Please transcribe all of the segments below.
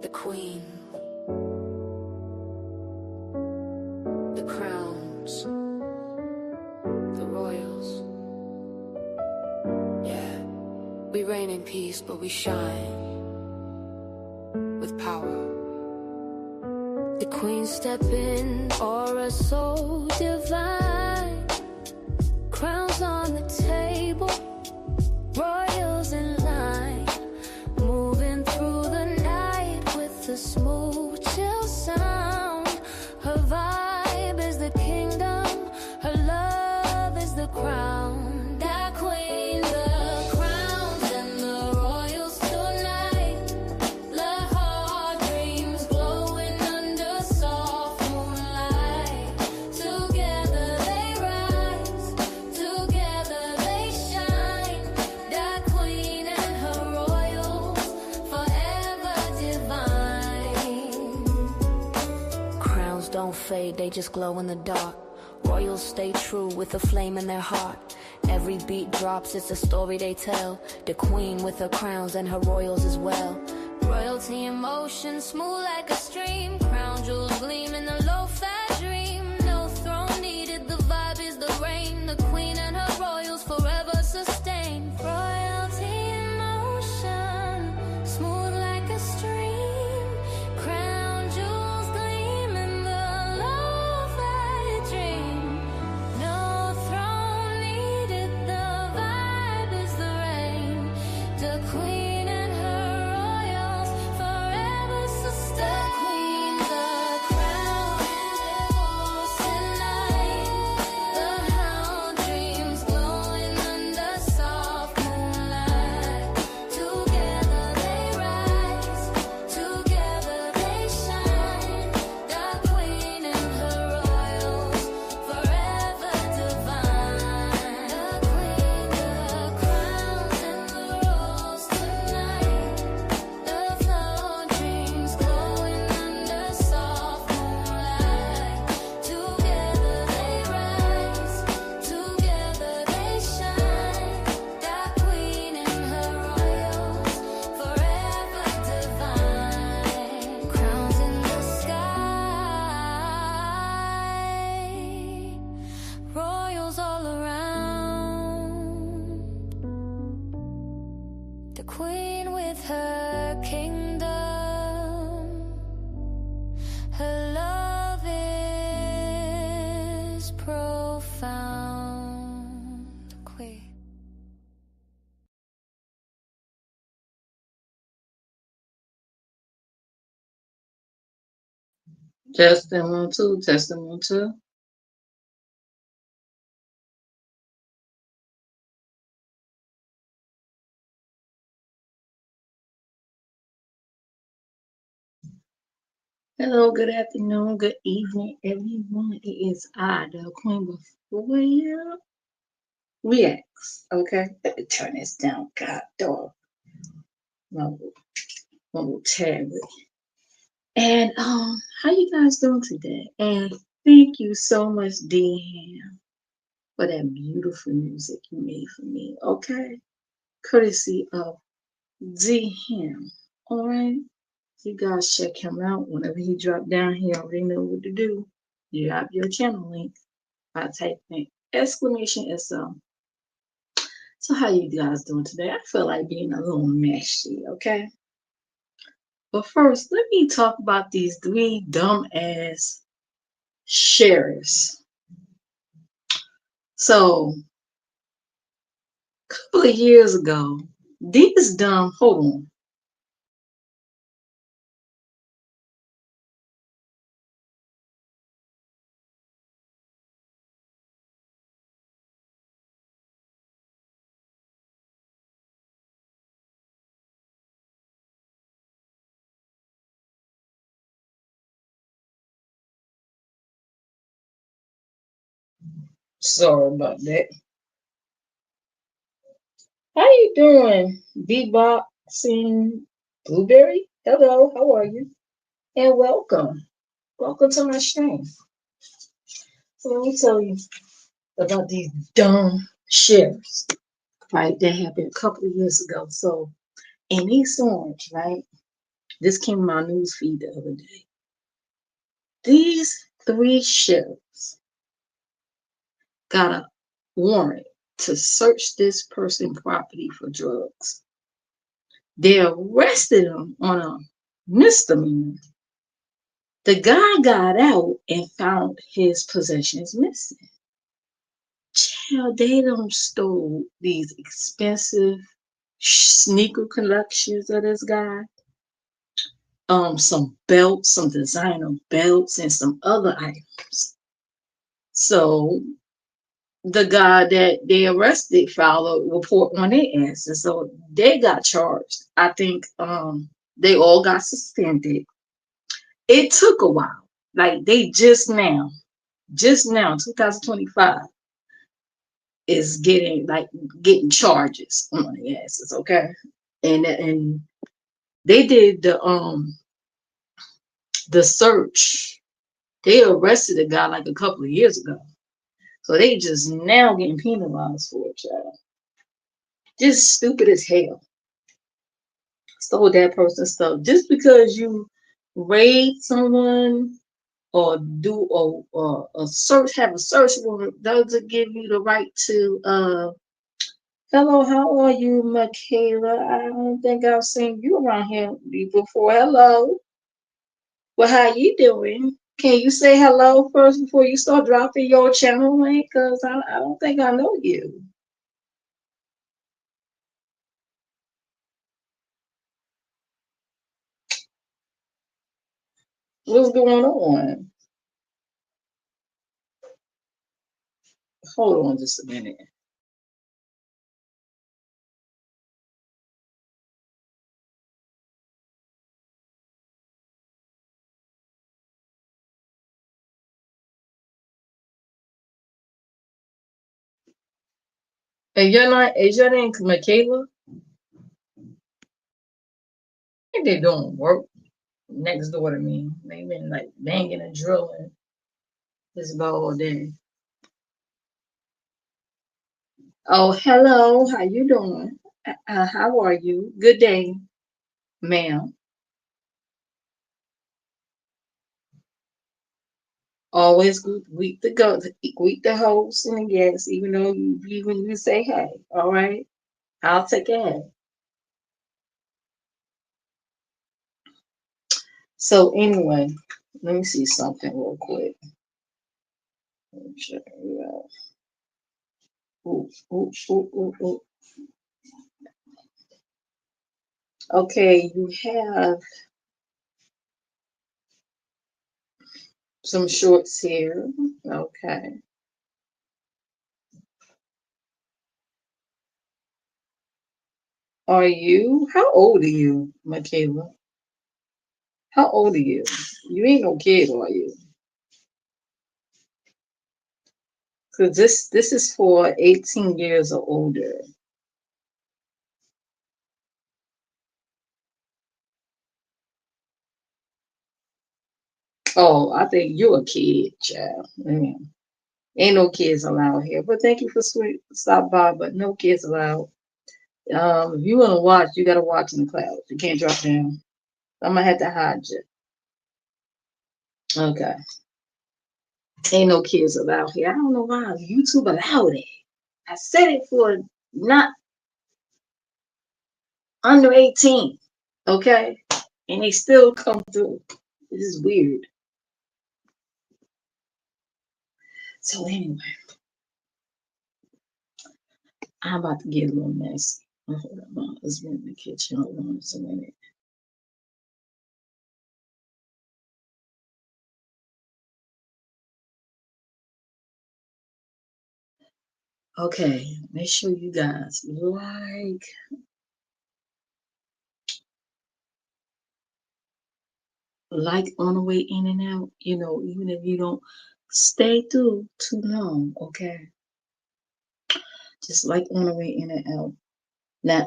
the queen, the crowns, the royals. Yeah, we reign in peace, but we shine with power. The queen step in, aura so divine, crowns on the table, royals in line, moving through the night with a smooth chill sound. Her vibe is the kingdom, her love is the crown. That queen, the crowns and the royals tonight. Let heart dreams glowing under soft moonlight. Together they rise, together they shine. That queen and her royals, forever divine. Crowns don't fade, they just glow in the dark. Royals stay true with a flame in their heart. Every beat drops, it's a story they tell. The queen with her crowns and her royals as well. Royalty in motion, smooth like a stream. Crown jewels gleam in a low-fat dream. No throne needed, the vibe is the reign. The queen and her royals forever sustain. Royalty in motion, smooth like a stream. Crown jewels gleam in the low-fat dream. No throne needed, the vibe is the reign. The queen and her royals forever sustain. The queen, the crown, tonight. The hound dreams glowing under soft moonlight. Together they rise, together they shine. The queen and her royals, forever divine. The queen, the crowns and the rose tonight. The flow dreams glowing under soft moonlight. Together they rise, together they shine. That queen and her royals, forever divine. Crowns in the sky, royals all around. The queen with her kingdom, her love is profound. The queen. Testing 1, 2, testing 1, 2. Hello, good afternoon, good evening, everyone. It is I, the Queen before you. Reacts, okay? Let me turn this down. God dog. My little tablet. And how you guys doing today? And thank you so much, Dehan, for that beautiful music you made for me. Okay, courtesy of Dehan. All right, you guys check him out whenever he drop down here. Already know what to do. You have your channel link by typing exclamation SL. So how you guys doing today? I feel like being a little messy. Okay. But first, let me talk about these 3 dumbass sheriffs. So, a couple of years ago, these dumb, hold on. Sorry about that. How you doing, Beatboxing Blueberry? Hello, how are you? And welcome. Welcome to my stream. So let me tell you about these dumb sheriffs, right? That happened a couple of years ago. So in East Orange, right? This came in my news feed the other day. These three sheriffs got a warrant to search this person's property for drugs. They arrested him on a misdemeanor. The guy got out and found his possessions missing. Child, they done stole these expensive sneaker collections of this guy. Some belts, some designer belts, and some other items. So the guy that they arrested filed a report on their asses. So they got charged. I think they all got suspended. It took a while. Like they just now, 2025 is getting charges on their asses, okay? And they did the search. They arrested a guy like a couple of years ago. So they just now getting penalized for it, child. Just stupid as hell. Stole that person's stuff. Just because you raid someone or do a search, have a search warrant, doesn't give you the right to hello, how are you, Michaela? I don't think I've seen you around here before. Hello. Well, how you doing? Can you say hello first before you start dropping your channel link? Because I don't think I know you. What's going on? Hold on just a minute. And is your name Michaela? I think they're doing work next door to me. They've been like banging and drilling this about all day. Oh, hello. How you doing? How are you? Good day, ma'am. Always greet the host and the guests, even though you say hey. All right, I'll take it. So anyway, let me see something real quick. Let me check it out. Ooh, ooh, ooh, ooh, ooh. Okay, you have some shorts here. Okay. How old are you, Michaela? How old are you? You ain't no kid, are you? Because this is for 18 years or older. Oh, I think you're a kid, child. Ain't no kids allowed here. But thank you for stop by, but no kids allowed. If you want to watch, you got to watch in the clouds. You can't drop down. I'm gonna have to hide you. Okay. Ain't no kids allowed here. I don't know why YouTube allowed it. I said it for not under 18. Okay. And they still come through. This is weird. So anyway, I'm about to get a little messy. Hold on, my husband in the kitchen. Hold on just a minute. Okay, make sure you guys like on the way in and out, even if you don't stay through too long, okay? Just like on the way in and out. Now,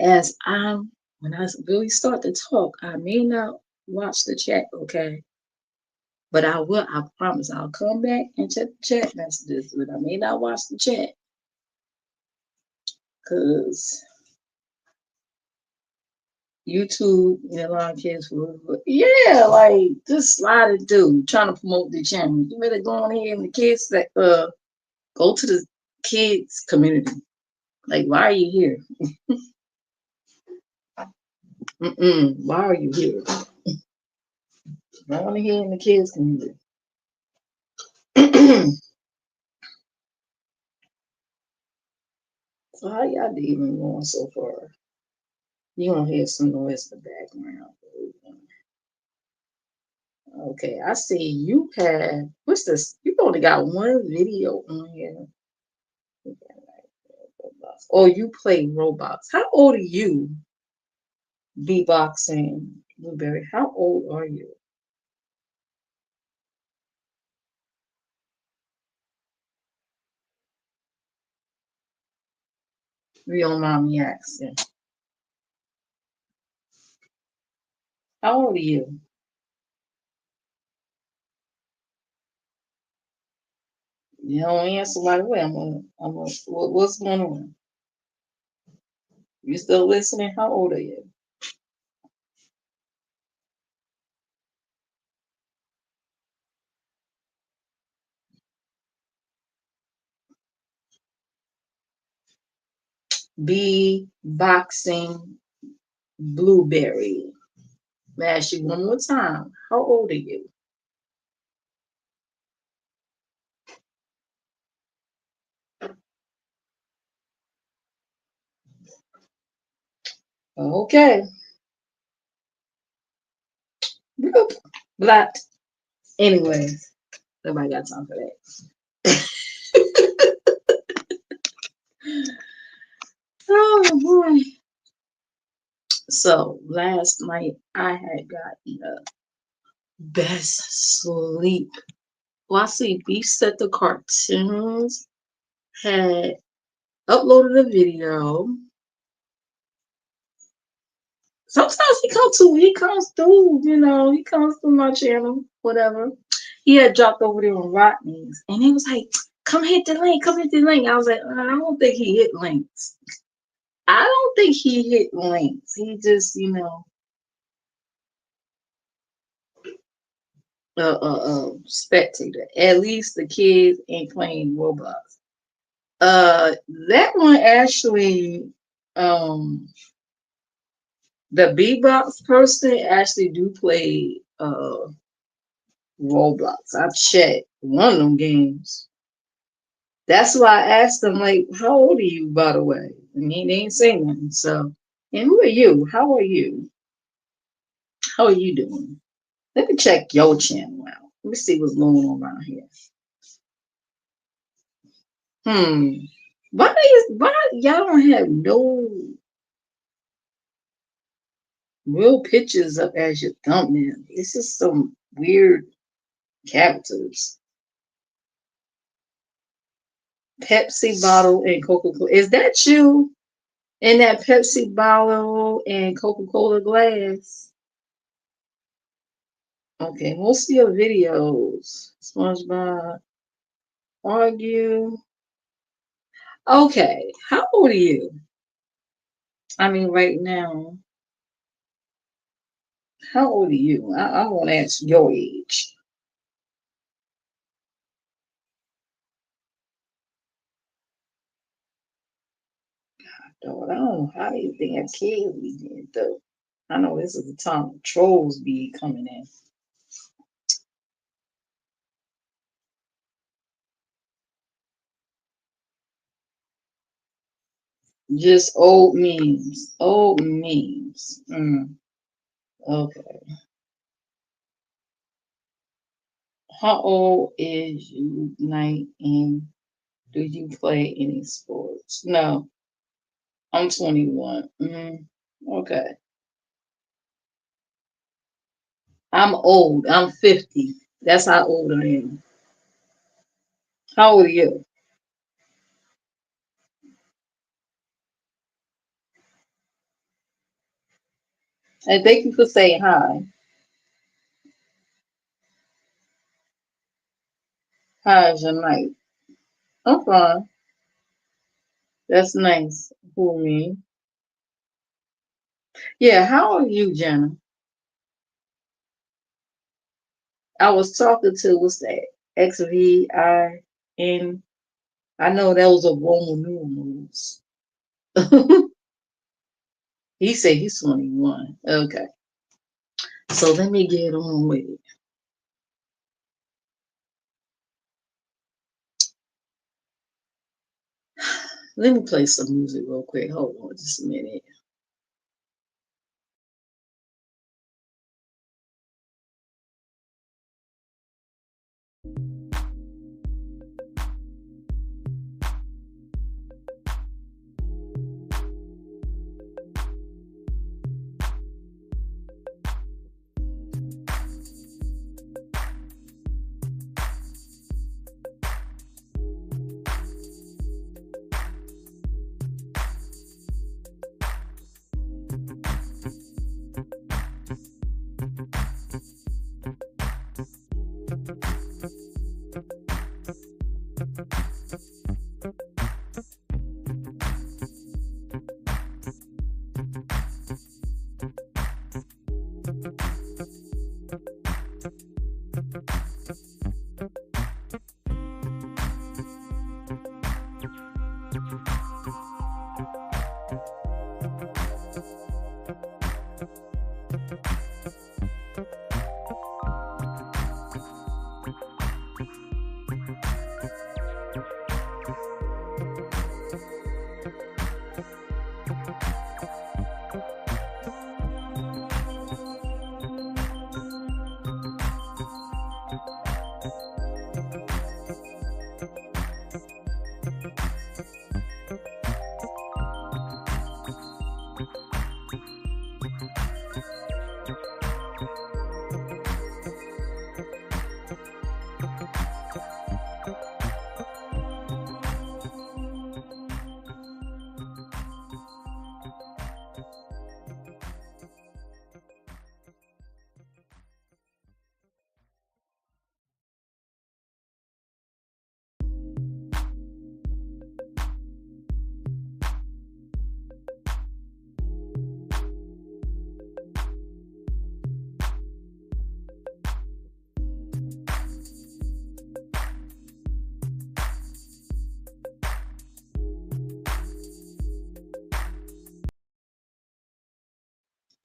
when I really start to talk, I may not watch the chat, okay? But I promise, I'll come back and check the chat messages, but I may not watch the chat because YouTube and a lot of kids yeah, like just slide it through, trying to promote the channel. You better go on here and the kids that go to the kids community. Like, why are you here? Why are you here? I want to hear in the kids community. So how y'all even going so far? You gonna hear some noise in the background. Okay, I see you have what's this? You only got one video on here. Oh, you play Roblox. How old are you? Beatboxing, Blueberry. How old are you? Real mommy asking. How old are you? You don't answer right away. What's going on? You still listening? How old are you? Beatboxing, Blueberry. Let me ask you one more time. How old are you? Okay. Bloop. Black. Anyways, nobody got time for that. Oh boy. So last night I had gotten the best sleep. Well, I see Beef Set the Cartoons had uploaded a video. Sometimes he comes through, he comes through my channel, whatever. He had dropped over there on Rodney's and he was like, come hit the link, come hit the link. I was like, I don't think he hit links. I don't think he hit links. He just, spectator. At least the kids ain't playing Roblox. That one actually, um, the beatbox person actually do play Roblox. I've checked one of them games. That's why I asked them, like, how old are you, by the way? And they ain't saying nothing. So, and who are you? How are you? How are you doing? Let me check your channel out. Let me see what's going on around here. Hmm. Why y'all don't have no real pictures up as your thumbnail? This is some weird characters. Pepsi bottle and Coca-Cola. Is that you in that Pepsi bottle and Coca-Cola glass? Okay, most of your videos, SpongeBob, argue. Okay, how old are you? I mean, right now, how old are you? I want to ask your age. Though, I don't know how you think a kid we did, though. I know this is the time the trolls be coming in. Just old memes. Old memes. Okay. How old is you, Night? And do you play any sports? No, I'm 21. Okay. I'm old. I'm 50. That's how old I am. How old are you? And thank you for saying hi. How's your night? I'm fine. That's nice. Who, me? Yeah, how are you, Jenna? I was talking to what's that? XVIN. I know that was a Roman numerals. He said he's 21. Okay. So let me get on with it. Let me play some music real quick. Hold on just a minute.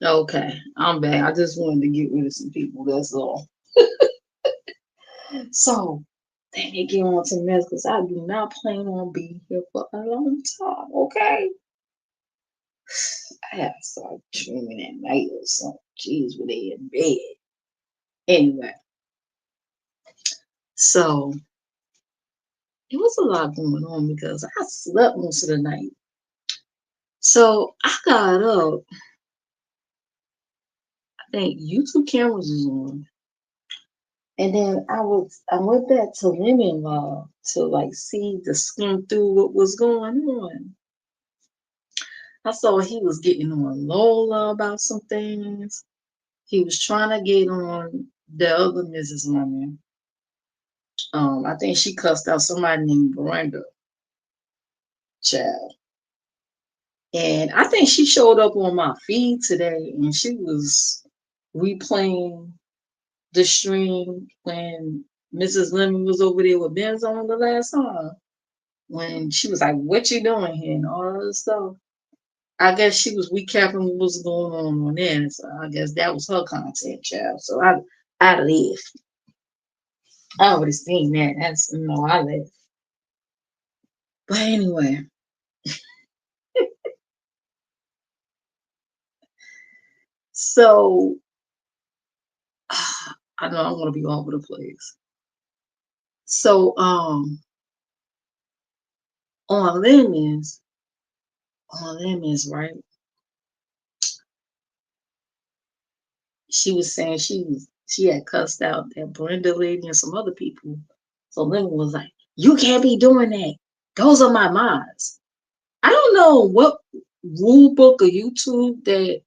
Okay, I'm back. I just wanted to get rid of some people, that's all. So let me get on to mess because I do not plan on being here for a long time, okay? I have to start dreaming at night or something. Jeez, when they in bed. Anyway, so it was a lot going on because I slept most of the night. So I got up. I think YouTube cameras was on. And then I went back to Lemon Law to like see to skim through what was going on. I saw he was getting on Lola about some things. He was trying to get on the other Mrs. Lemon. I think she cussed out somebody named Brenda Child. And I think she showed up on my feed today and she was replaying the stream when Mrs. Lemon was over there with Benz on the last time. When she was like, "What you doing here?" and all that stuff. I guess she was recapping what was going on there. So I guess that was her content, child. So I left. I already seen that. That's I left. But anyway, so I know I'm gonna be all over the place. So on lemons, right? She was saying she had cussed out that Brenda lady and some other people. So Lemon was like, "You can't be doing that. Those are my mods." I don't know what rule book or YouTube that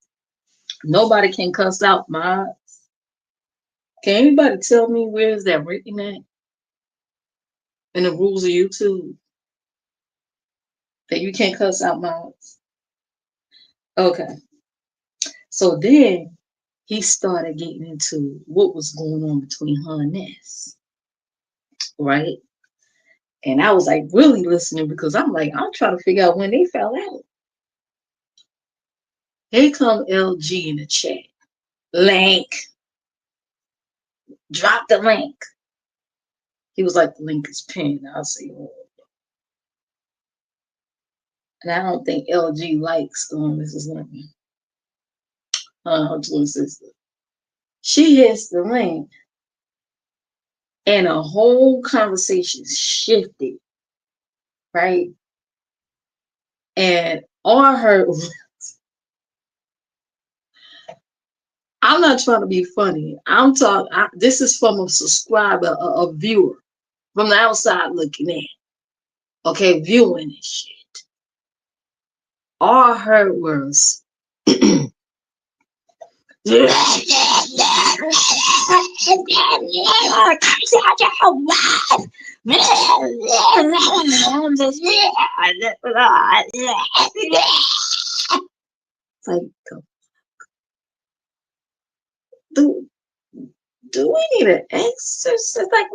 nobody can cuss out mods. Can anybody tell me where is that written at in the rules of YouTube that you can't cuss out mods? Okay. So then he started getting into what was going on between her and Ness, right? And I was like really listening because I'm trying to figure out when they fell out. Here come LG in the chat. Link, drop the link. He was like, the link is pinned. I'll say, oh. And I don't think LG likes Mrs. Lemon, her twin sister. She hits the link, and a whole conversation shifted, right? And all I heard was, I'm not trying to be funny. I'm talking, this is from a subscriber, a viewer from the outside looking in, okay, viewing this shit. All I heard was, like, do, do we need an exorcist? Like,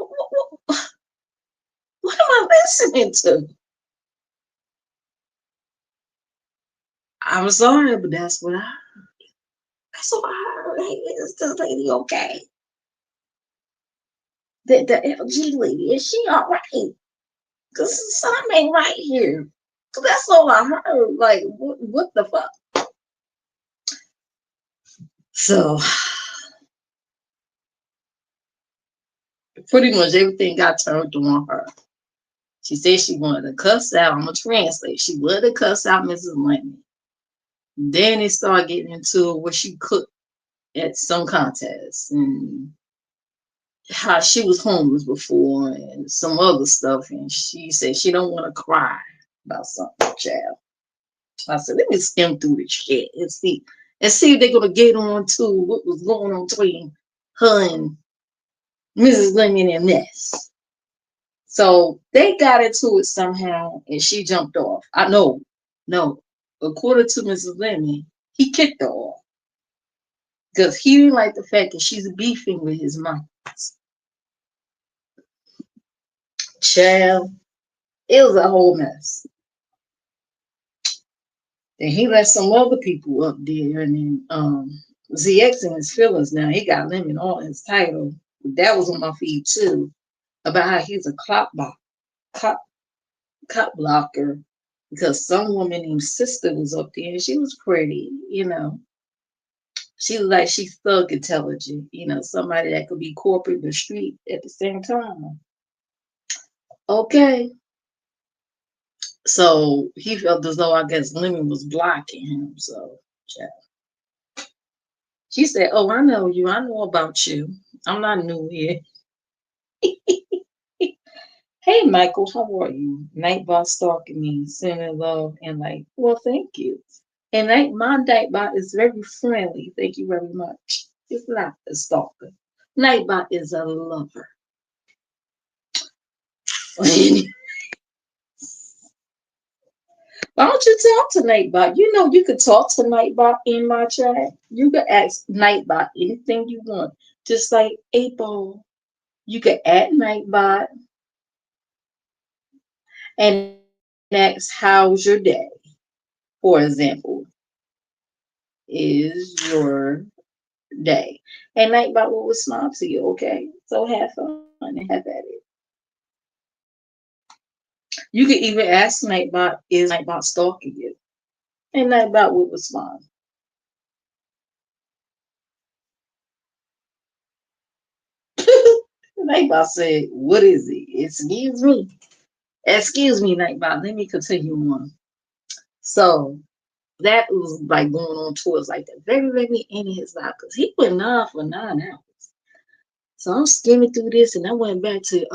what am I listening to? I'm sorry, but that's what I heard. That's what I heard. Hey, is this lady okay? The LG lady, is she all right? Because something ain't right here. So that's all I heard. Like, what the fuck? So, pretty much everything got turned on her. She said she wanted to cuss out. I'm going to translate. She wanted to cuss out Mrs. Linton. Then it started getting into what she cooked at some contest and how she was homeless before and some other stuff. And she said she don't want to cry about something, child. I said, let me skim through the shit and see if they're gonna get on to what was going on between her and Mrs. Lemon and Ness. So they got into it somehow and she jumped off. I know, no. According to Mrs. Lemon, he kicked her off. Because he didn't like the fact that she's beefing with his mom. Child, it was a whole mess. And he let some other people up there, and then ZX in his feelings now. He got Lemon on his title. That was on my feed too, about how he's a cop blocker because some woman named Sister was up there and she was pretty, you know. She was like she's thug intelligent, you know, somebody that could be corporate but street at the same time. Okay. So he felt as though I guess Lemon was blocking him. So yeah. She said, oh, I know you. I know about you. I'm not new here. Hey, Michael, how are you? Nightbot stalking me, sending love and like, well, thank you. And my Nightbot is very friendly. Thank you very much. It's not a stalker. Nightbot is a lover. Why don't you talk to Nightbot? You know you could talk to Nightbot in my chat. You could ask Nightbot anything you want. Just like April. You could add Nightbot and ask, how's your day? For example, is your day? And Nightbot will respond to you, okay? So have fun and have at it. You could even ask Nightbot, is Nightbot stalking you? And Nightbot will respond. Nightbot said, what is it? Excuse me. Excuse me, Nightbot. Let me continue on. So that was like going on towards like the very, very end of his life because he went on for 9 hours. So I'm skimming through this and I went back to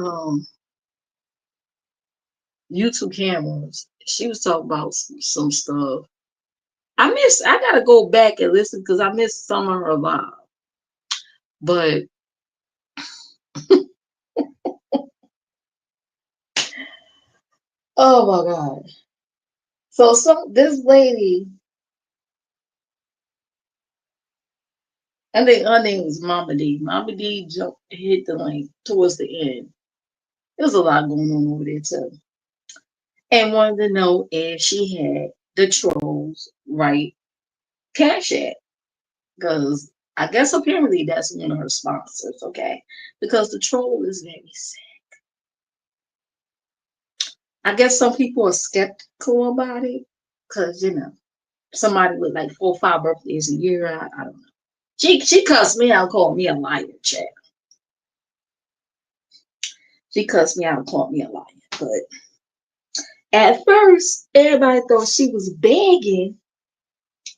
YouTube cameras. She was talking about some stuff. I gotta go back and listen because I missed some of her live. But oh my God. So this lady I think her name was Mama D. Mama D jumped, hit the link towards the end. There was a lot going on over there too, and wanted to know if she had the trolls right cash app because I guess apparently that's one of her sponsors. Okay, because the troll is very sad. I guess some people are skeptical about it because somebody with like 4 or 5 birthdays a year. I don't know. She cussed me out, called me a liar, chat. She cussed me out and called me a liar. But at first, everybody thought she was begging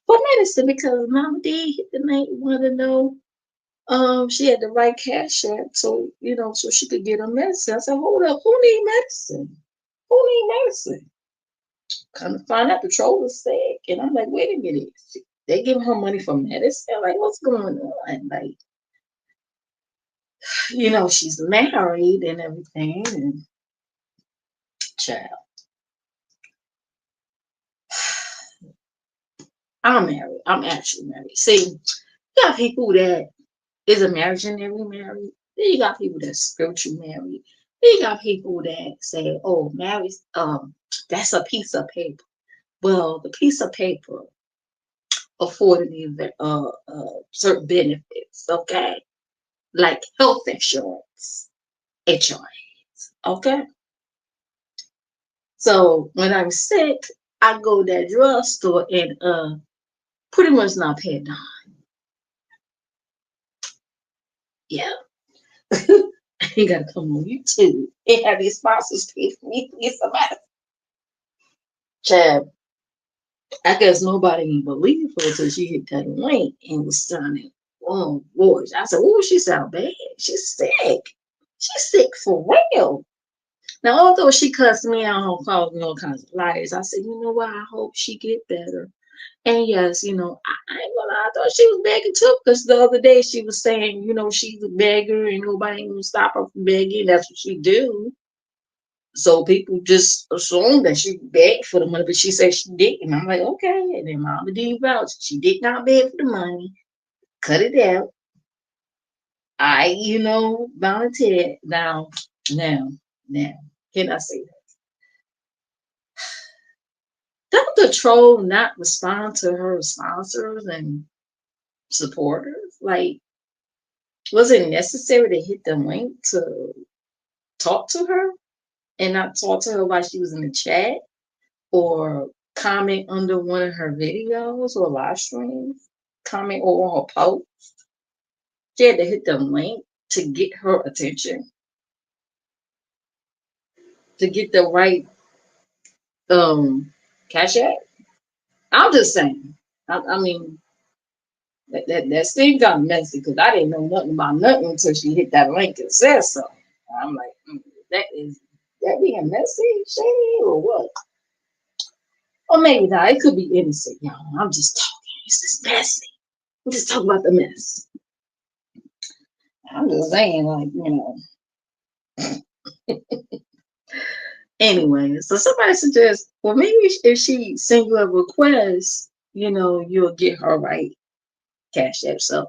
for medicine because Mama D hit the night wanted to know she had the right cash app so so she could get her medicine. I said, hold up, who need medicine? Who need medicine? Come to find out the troll was sick. And I'm like, wait a minute. They giving her money for medicine? Like, what's going on? Like, she's married and everything. And child, I'm married. I'm actually married. See, you got people that is imaginary married. Then you got people that's spiritual married. Then you got people that say, oh, marriage, that's a piece of paper. Well, the piece of paper afforded me certain benefits, okay? Like health insurance, HRA, okay? So when I'm sick, I go to that drugstore and pretty much not pay a dime. Yeah. You gotta come on YouTube and have these sponsors pay for me to get some medicine. Chad, I guess nobody even believed her until she hit that link and was sounding, oh boy. I said, oh, she sound bad. She's sick. She's sick for real. Now, although she cussed me out and called me all kinds of liars, I said, you know what? I hope she get better. And yes, I ain't gonna lie, I thought she was begging too, because the other day she was saying, she's a beggar and nobody ain't gonna stop her from begging. That's what she do. So people just assume that she begged for the money, but she said she didn't. I'm like, okay. And then Mama D vouched. She did not beg for the money. Cut it out. Volunteered. Now, can I say that? Don't the troll not respond to her sponsors and supporters? Like, was it necessary to hit the link to talk to her and not talk to her while she was in the chat or comment under one of her videos or live streams? Comment or her post? She had to hit the link to get her attention, to get the right cash app. I'm just saying. I mean, that still got messy because I didn't know nothing about nothing until she hit that link and said so. I'm like, that being messy, shady, or what? Or maybe not. It could be innocent, y'all. I'm just talking. It's just messy. I'm just talking about the mess. I'm just saying, like, Anyway, so somebody suggests, well, maybe if she send you a request, you'll get her right cash app. So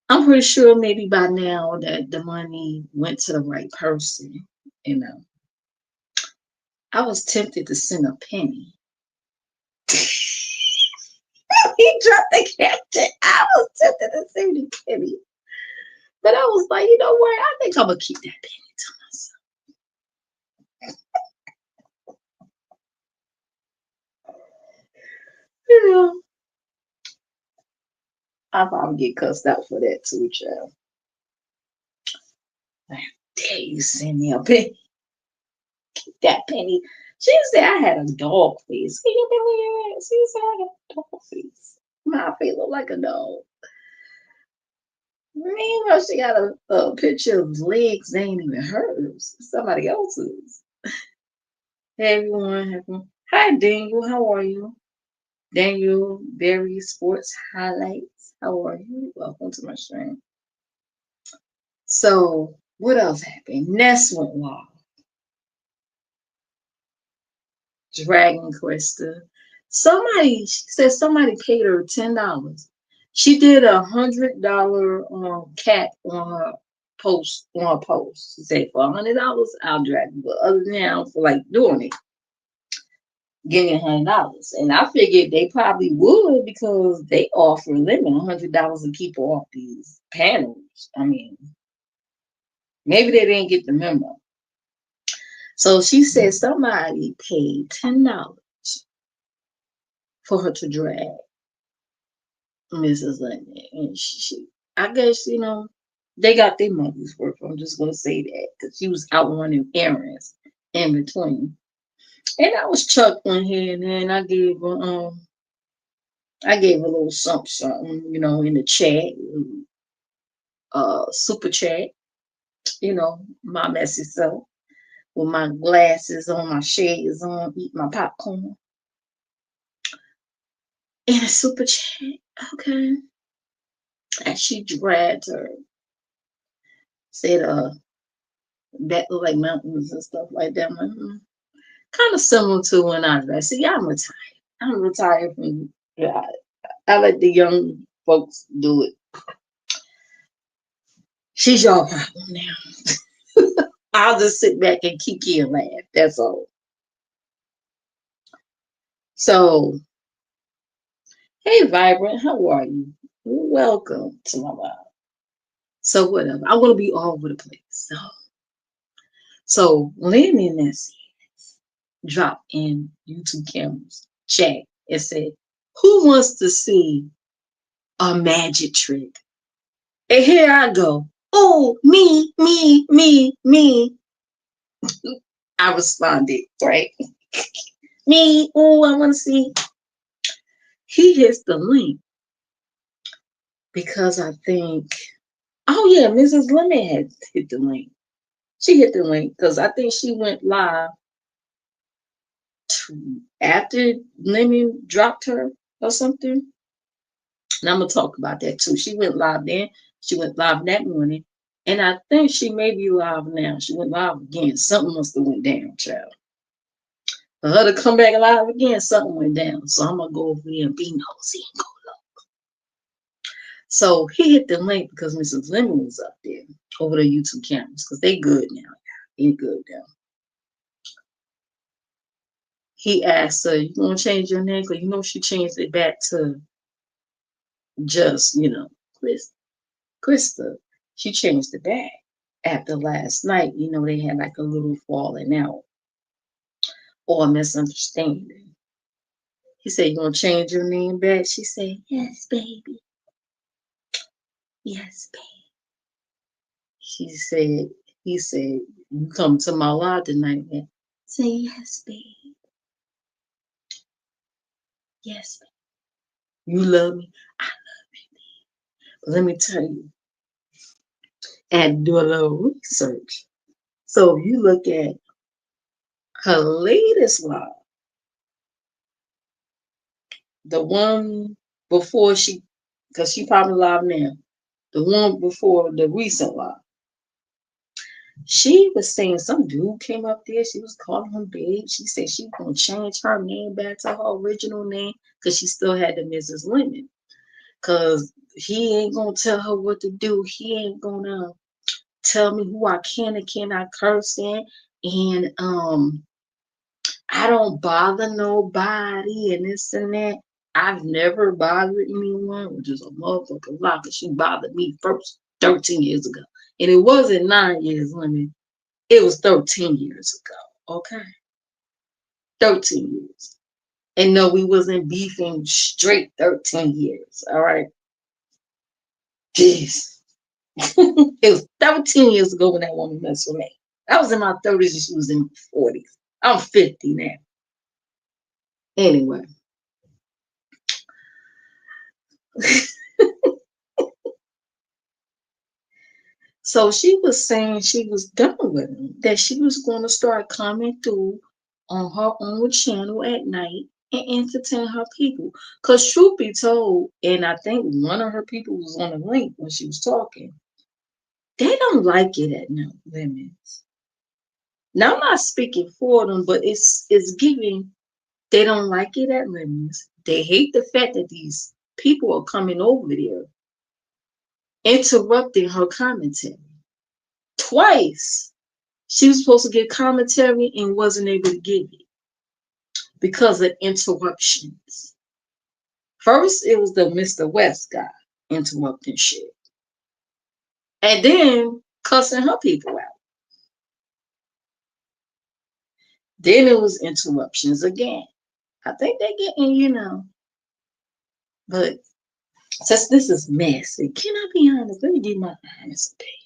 I'm pretty sure maybe by now that the money went to the right person. I was tempted to send a penny. He dropped the captain. I was tempted to send a penny. But I was like, you know what? I think I'm going to keep that penny to myself. I'll probably get cussed out for that too, child. How dare you send me a penny? Keep that penny. She said I had a dog face. Can you believe it? She said I had a dog face. My face look like a dog. Meanwhile, she got a picture of legs that ain't even hers. Somebody else's. Hey everyone. Hi Daniel, how are you? Daniel Berry Sports Highlights. How are you? Welcome to my stream. So, what else happened? Ness went live. Dragon Questa. Somebody, she said somebody paid her $10 She did $100 cap on her post. She said for $100 I'll drag you. But other than that, I don't feel like doing it. Give me $100. And I figured they probably would because they offer limit $100 to keep off these panels. I mean, maybe they didn't get the memo. So she said somebody paid $10 for her to drag Mrs. London. And I guess, they got their money's worth. I'm just going to say that because she was out running errands in between. And I was chuckling here and then I gave a little something, in the chat, super chat, my messy self with my glasses on, my shades on, eat my popcorn. In a super chat, okay. And she dragged her, said, that look like mountains and stuff like that. Kind of similar to when I dress. See, I'm retired. I'm retired from, yeah, I let the young folks do it. She's your problem now. I'll just sit back and kiki and laugh. That's all. So, hey, Vibrant, how are you? Welcome to my live. So, whatever. I want to be all over the place. So Lenny and Nancy dropped in YouTube cameras chat and said, who wants to see a magic trick? And here I go. Oh, me, me, me, me. I responded, right? Me, oh, I want to see. He hits the link because I think, oh yeah, Mrs. Lemon had hit the link. She hit the link because I think she went live after Lemon dropped her or something. And I'm gonna talk about that too. She went live then. She went live that morning, and I think she may be live now. She went live again. Something must have went down, child. For her to come back live again, something went down. So I'm gonna go over there and be nosy and go look. So he hit the link because Mrs. Lemon was up there over the YouTube cameras because they good now. They good now. He asked her, "You gonna change your name?" Because she changed it back to just Krista. She changed it back after last night. They had like a little falling out or a misunderstanding. He said, "You gonna change your name back?" She said, "Yes, baby. Yes, baby." He said, "You come to my live tonight, man." Say, "Yes, baby. Yes, baby. You love me. I love you, baby." But let me tell you, and do a little research. So if you look at her latest live, the one before because she probably live now, the one before the recent live, she was saying some dude came up there. She was calling him babe. She said she gonna change her name back to her original name because she still had the Mrs. Lemon. Cause he ain't gonna tell her what to do. He ain't gonna tell me who I can and cannot curse in. And I don't bother nobody and this and that. I've never bothered anyone, which is a motherfucking lie, because she bothered me first 13 years ago. And it wasn't 9 years, women. It was 13 years ago. Okay? 13 years. And no, we wasn't beefing straight 13 years. All right? Jeez. It was 13 years ago when that woman messed with me. I was in my 30s and she was in my 40s. I'm 50 now. Anyway. So she was saying she was done with him, that she was going to start coming through on her own channel at night and entertain her people. Because truth be told, and I think one of her people was on the link when she was talking, they don't like it at No Limits. Now I'm not speaking for them, but it's giving they don't like it at Lemons. They hate the fact that these people are coming over there, interrupting her commentary. Twice she was supposed to get commentary and wasn't able to give it because of interruptions. First, it was the Mr. West guy interrupting shit. And then cussing her people out. Then it was interruptions again. I think they're getting, but since this is messy, can I be honest? Let me give my honest opinion.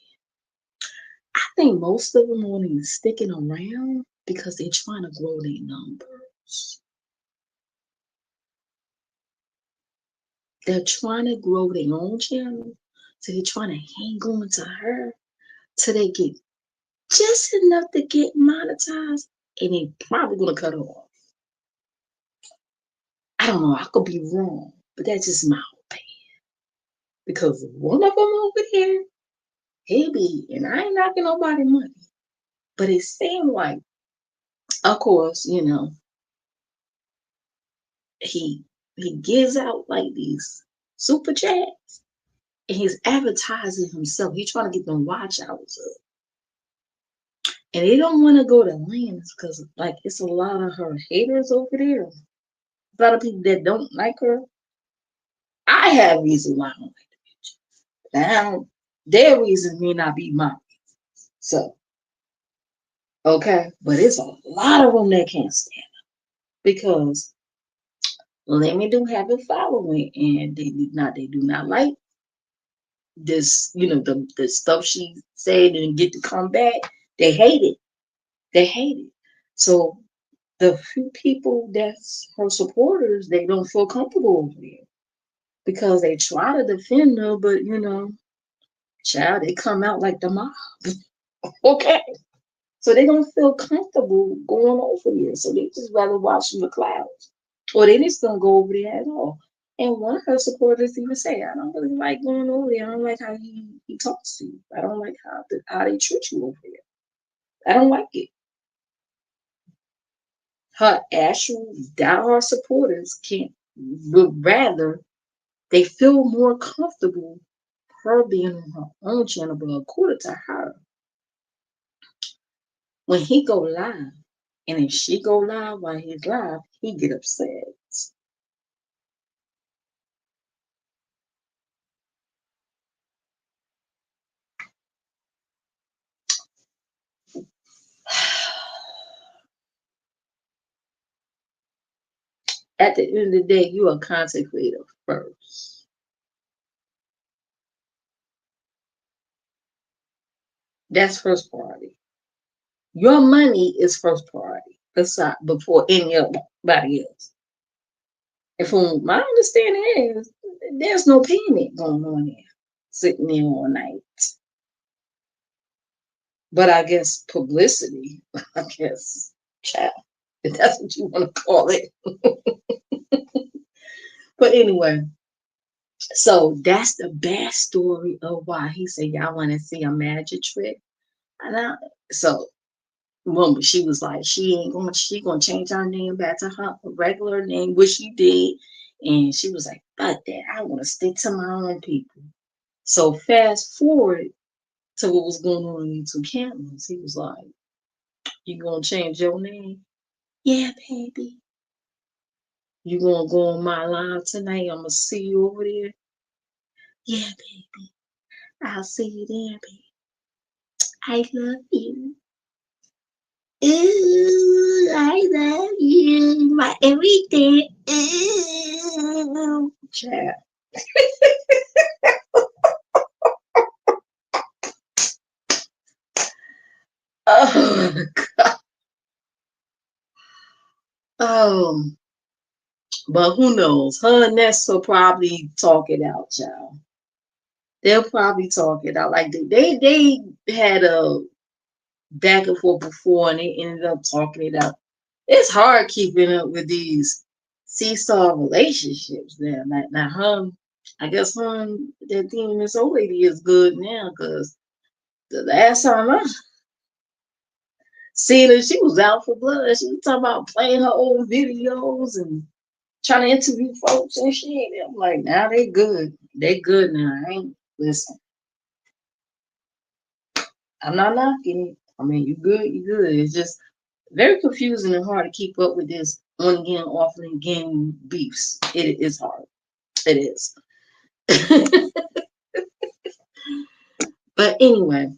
I think most of them only sticking around because they're trying to grow their numbers. They're trying to grow their own channel, so they're trying to hang on to her till they get just enough to get monetized, and they probably gonna cut her off. I don't know. I could be wrong, but that's just my opinion. Because one of them over there, he be, and I ain't knocking nobody money, but it seemed like, of course, he he gives out like these super chats, and he's advertising himself. He's trying to get them watch hours up. And they don't want to go to Lance because, like, it's a lot of her haters over there. A lot of people that don't like her. I have reason why I don't like the bitch. Now, their reason may not be mine. So, okay. But it's a lot of them that can't stand her because Lemmy do have a following, and they do not like this, the stuff she said and get to come back. They hate it. They hate it. So the few people that's her supporters, they don't feel comfortable over there because they try to defend her, but child, they come out like the mob. Okay. So they don't feel comfortable going over there. So they just rather watch from the clouds. Or they just don't go over there at all. And one of her supporters even say, I don't really like going over there. I don't like how he talks to you. I don't like how they treat you over there. I don't like it. Her actual diehard supporters would rather, they feel more comfortable her being on her own channel, but according to her, when he go live, and if she go live while he's live, he get upset. At the end of the day, you are a content creator first. That's first priority. Your money is first priority before anybody else. And from my understanding is there's no payment going on there, sitting there all night. But I guess publicity, I guess, child, if that's what you want to call it. But anyway, so that's the backstory of why he said, y'all want to see a magic trick. So when she was like, she gonna change her name back to her regular name, which she did. And she was like, fuck that, I want to stick to my own people. So fast forward to what was going on in YouTube cameras. He was like, you gonna change your name? Yeah, baby. You gonna go on my live tonight? I'm gonna see you over there. Yeah, baby. I'll see you there, baby. I love you. Ooh, I love you. My everything. Ooh. Chat. Oh, God. Oh, but who knows? Her and Ness will probably talk it out, child. They'll probably talk it out. Like they had a back and forth before, and they ended up talking it out. It's hard keeping up with these seesaw relationships. Then, like now, I guess that thing Miss old lady is good now because the last time I seen her, she was out for blood. She was talking about playing her old videos and trying to interview folks and shit. I'm like, now they good. They good now. I ain't listen. I'm not knocking it. I mean, you good, you good. It's just very confusing and hard to keep up with this on again, off again beefs. It is hard. It is. But anyway,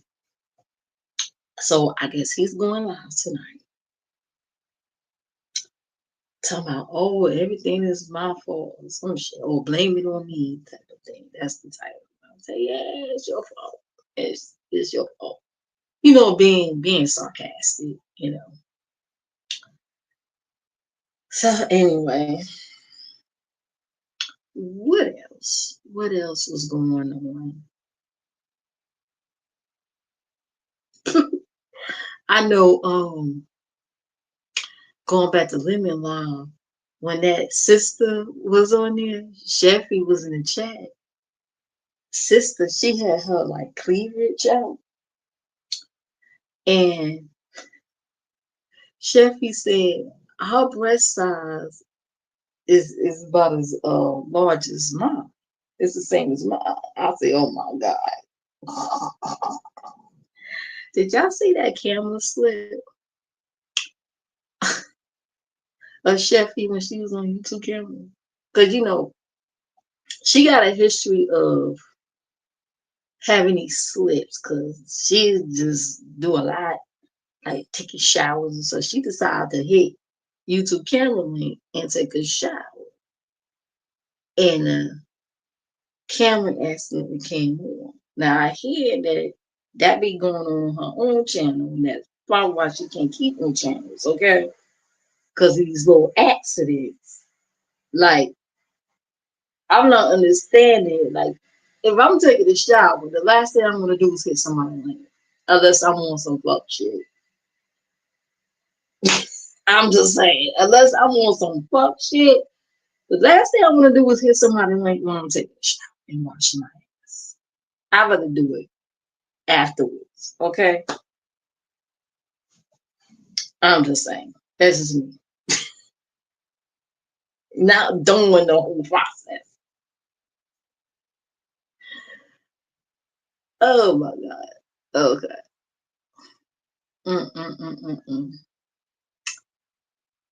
so I guess he's going live tonight. Talking about, oh, everything is my fault or some shit. Or blame it on me type of thing. That's the title. I'll say, yeah, it's your fault. It's your fault. You know, being sarcastic, you know. So anyway, what else? What else was going on? I know going back to Lemon Law, when that sister was on there, Sheffy was in the chat. Sister, she had her like cleavage out. And Sheffy said her breast size is about as large as mine. It's the same as mine. I say, oh my God. Did y'all see that camera slip of Sheffy when she was on YouTube camera? Because you know, she got a history of having these slips because she just do a lot, like taking showers and so she decided to hit YouTube camera link and take a shower. And camera accidentally came on. Now I hear that be going on her own channel, and that's probably why she can't keep on channels, okay? Because these little accidents, like I'm not understanding. Like if I'm taking a shower, the last thing I'm gonna do is hit somebody like it, unless I'm on some fuck shit. I'm just saying, unless I'm on some fuck shit, the last thing I want to do is hit somebody like when I'm taking a shower and wash my ass. I'd rather do it afterwards. Okay, I'm just saying. That's just me. Not doing the whole process. Oh my God. Okay. Mm-mm-mm-mm-mm.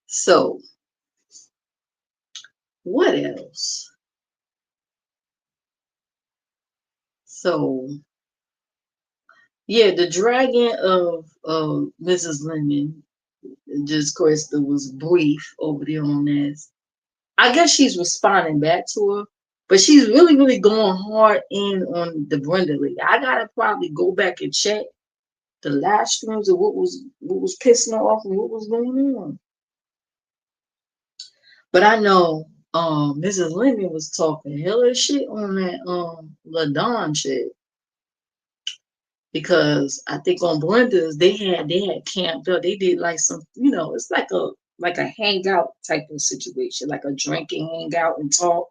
So, what else? So, yeah, the dragon of Mrs. Lemon, just of course, there was brief over there on this. I guess she's responding back to her, but she's really, really going hard in on the Brenda Lee. I gotta probably go back and check the live streams of what was pissing her off and what was going on. But I know Mrs. Lemon was talking hella shit on that LaDon shit. Because I think on Brenda's they had camped up. They did like some, it's like a hangout type of situation, like a drinking hangout and talk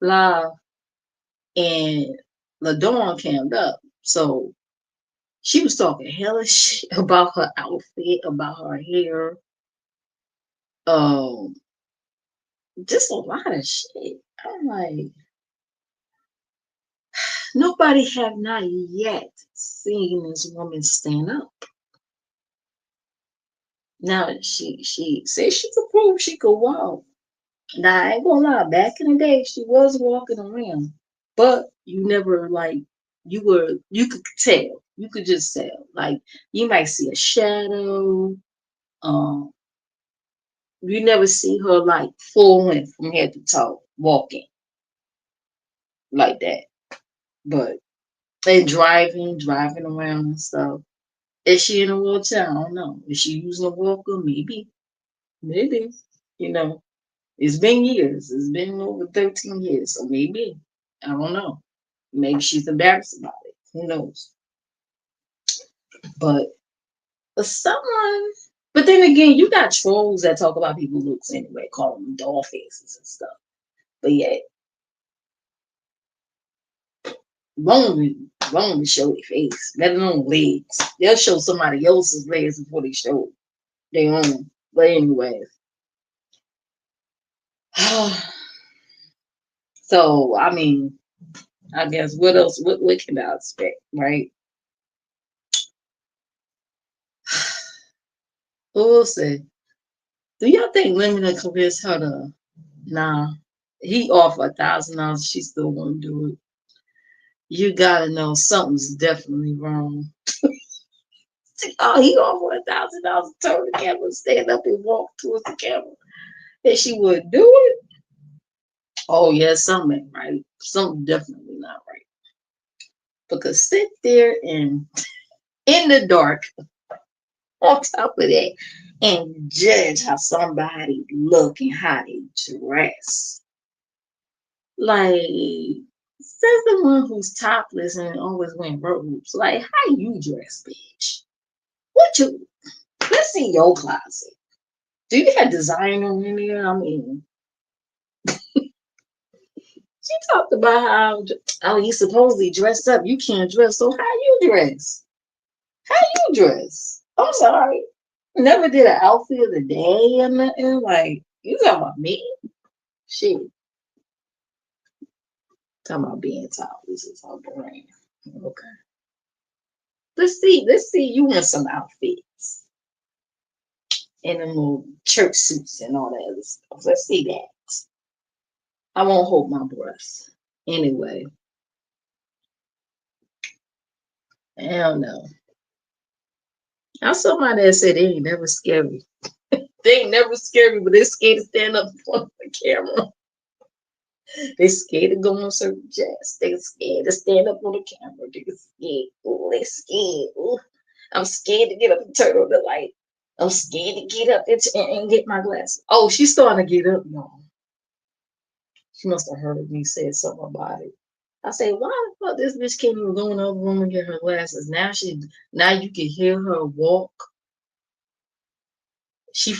live. And LaDawn camped up. So she was talking hella shit about her outfit, about her hair, um, just a lot of shit. I'm like, nobody have not yet seen this woman stand up. Now she says she could prove she could walk. Now I ain't gonna lie, back in the day she was walking around, but you never like you could tell. You could just tell. Like you might see a shadow. Um, you never see her like full length from head to toe walking like that. But and driving around and stuff. Is she in a wheelchair? I don't know. Is she using a walker? Maybe. Maybe. You know. It's been years. It's been over 13 years. So maybe. I don't know. Maybe she's embarrassed about it. Who knows? But someone. But then again, you got trolls that talk about people's looks anyway, call them doll faces and stuff. But yeah, wrong to show their face, let alone legs. They'll show somebody else's legs before they show their own. But anyway, So I mean, I guess what else? What can I expect, right? We'll see. Do y'all think women are convinced her to? Nah, he offered $1,000. She still won't do it. You gotta know something's definitely wrong. Oh, he offered $1,000 to turn the camera, stand up and walk towards the camera, and she wouldn't do it. Oh yeah, something ain't right. Something definitely not right. Because sit there and in the dark, on top of that, and judge how somebody look and how they dress. Like, says the one who's topless and always wearing robes. Like, how you dress, bitch? What you? Let's see your closet. Do you have designer in there? I mean, she talked about how, oh, you supposedly dressed up. You can't dress. So how you dress? How you dress? I'm sorry. Never did an outfit of the day or nothing. Like, you talking about me? Shit. Talking about being topless is all boring. Okay. Let's see. Let's see you in some outfits. In the little church suits and all that other stuff. Let's see that. I won't hold my breath. Anyway, I don't know. I'm somebody that said they ain't never scary. They ain't never scary, but they scared to stand up in front of the camera. They scared to go on certain jets. They scared to stand up on the camera. They scared. Ooh, they scared. Ooh, I'm scared to get up and turn on the light. I'm scared to get up and get my glasses. Oh, she's starting to get up, y'all. She must have heard me say something about it. I say, why the fuck this bitch can't even go in the other room and get her glasses? Now you can hear her walk.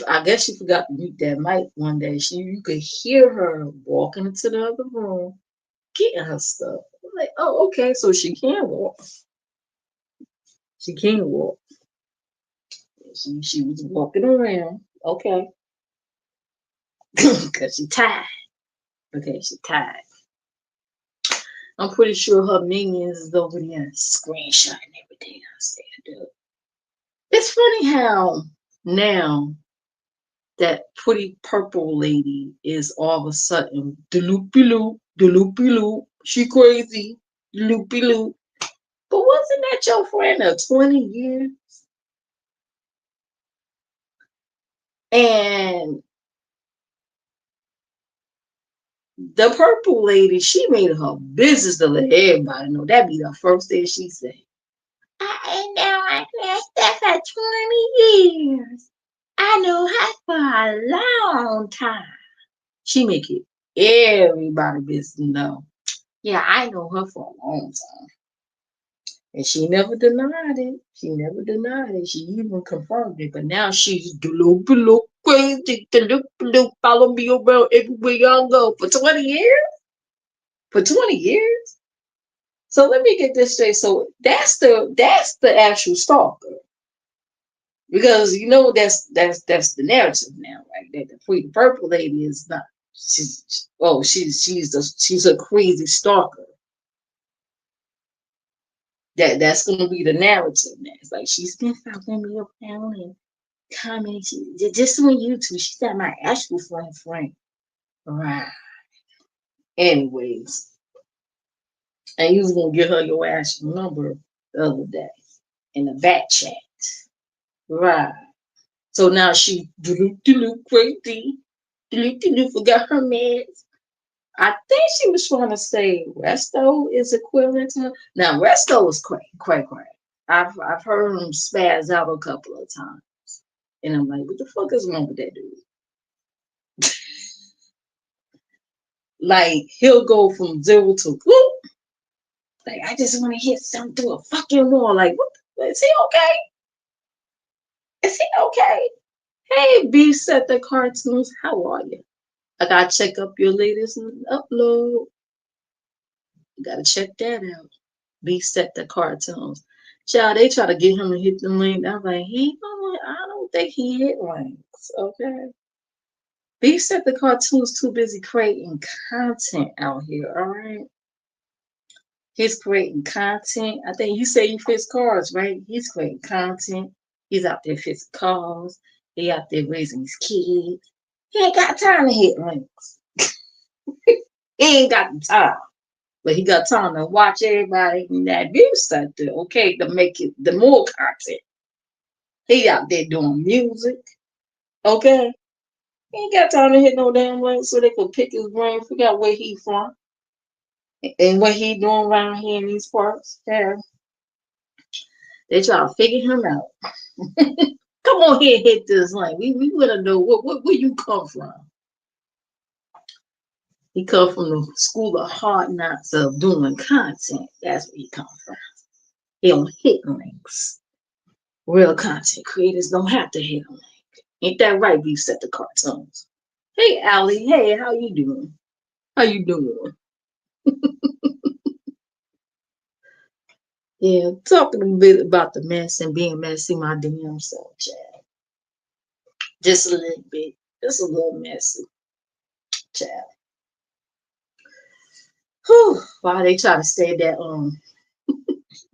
I guess she forgot to mute that mic one day. You could hear her walking into the other room, getting her stuff. I'm like, oh, okay, so she can walk. She can walk. She was walking around, okay, because she tired. Okay, she tired. I'm pretty sure her minions is over there screenshotting everything I said. It's funny how now that pretty purple lady is all of a sudden the loopy loop, the loopy loop. She crazy, loopy loop. But wasn't that your friend of 20 years? And the purple lady, she made it her business to let everybody know. That'd be the first thing she said. I ain't know I that for 20 years. I know her for a long time. She make it everybody business know. Yeah, I know her for a long time. And she never denied it. She never denied it. She even confirmed it. But now she's below crazy, below follow me around everywhere y'all go for 20 years? For 20 years? So let me get this straight. So that's the actual stalker. Because you know that's the narrative now, right? That the pretty purple lady is not. She's a crazy stalker. That's gonna be the narrative now. It's like she's been following me around and commenting just on YouTube. She's not my actual friend. Right. Anyways, and you was gonna give her your actual number the other day in the back chat. Right. So now she crazy. Forgot her meds. I think she was trying to say Resto is equivalent to her. Now Resto is cray. I've heard him spaz out a couple of times. And I'm like, what the fuck is wrong with that dude? Like he'll go from zero to whoop. Like I just want to hit something through a fucking wall. Like, what is he okay? Is he okay? Hey, B set the cartoons, how are you? I gotta check up your latest upload. You gotta check that out. B set the cartoons. Child, they try to get him to hit the link. I'm like, I don't think he hit links. Okay. Beef said the cartoon's too busy creating content out here, all right? He's creating content. I think you say you fix cars, right? He's creating content. He's out there fixing cars. He out there raising his kids. He ain't got time to hit links. He ain't got the time. But he got time to watch everybody in that abuse out there, okay, to make it the more content. He out there doing music, okay? He ain't got time to hit no damn links so they can pick his brain, figure out where he from and what he doing around here in these parts. Yeah. They try to figure him out. Come on here, hit this link. We want to know where you come from. He come from the school of hard knocks of doing content. That's where he come from. He don't hit links. Real content creators don't have to hit a link. Ain't that right, Beef Set the Cartoons? Hey, Allie. Hey, how you doing? How you doing? Yeah, talking a bit about the mess and being messy, my damn self, Chad. Just a little bit. Just a little messy, Chad. Whew. Why they try to say that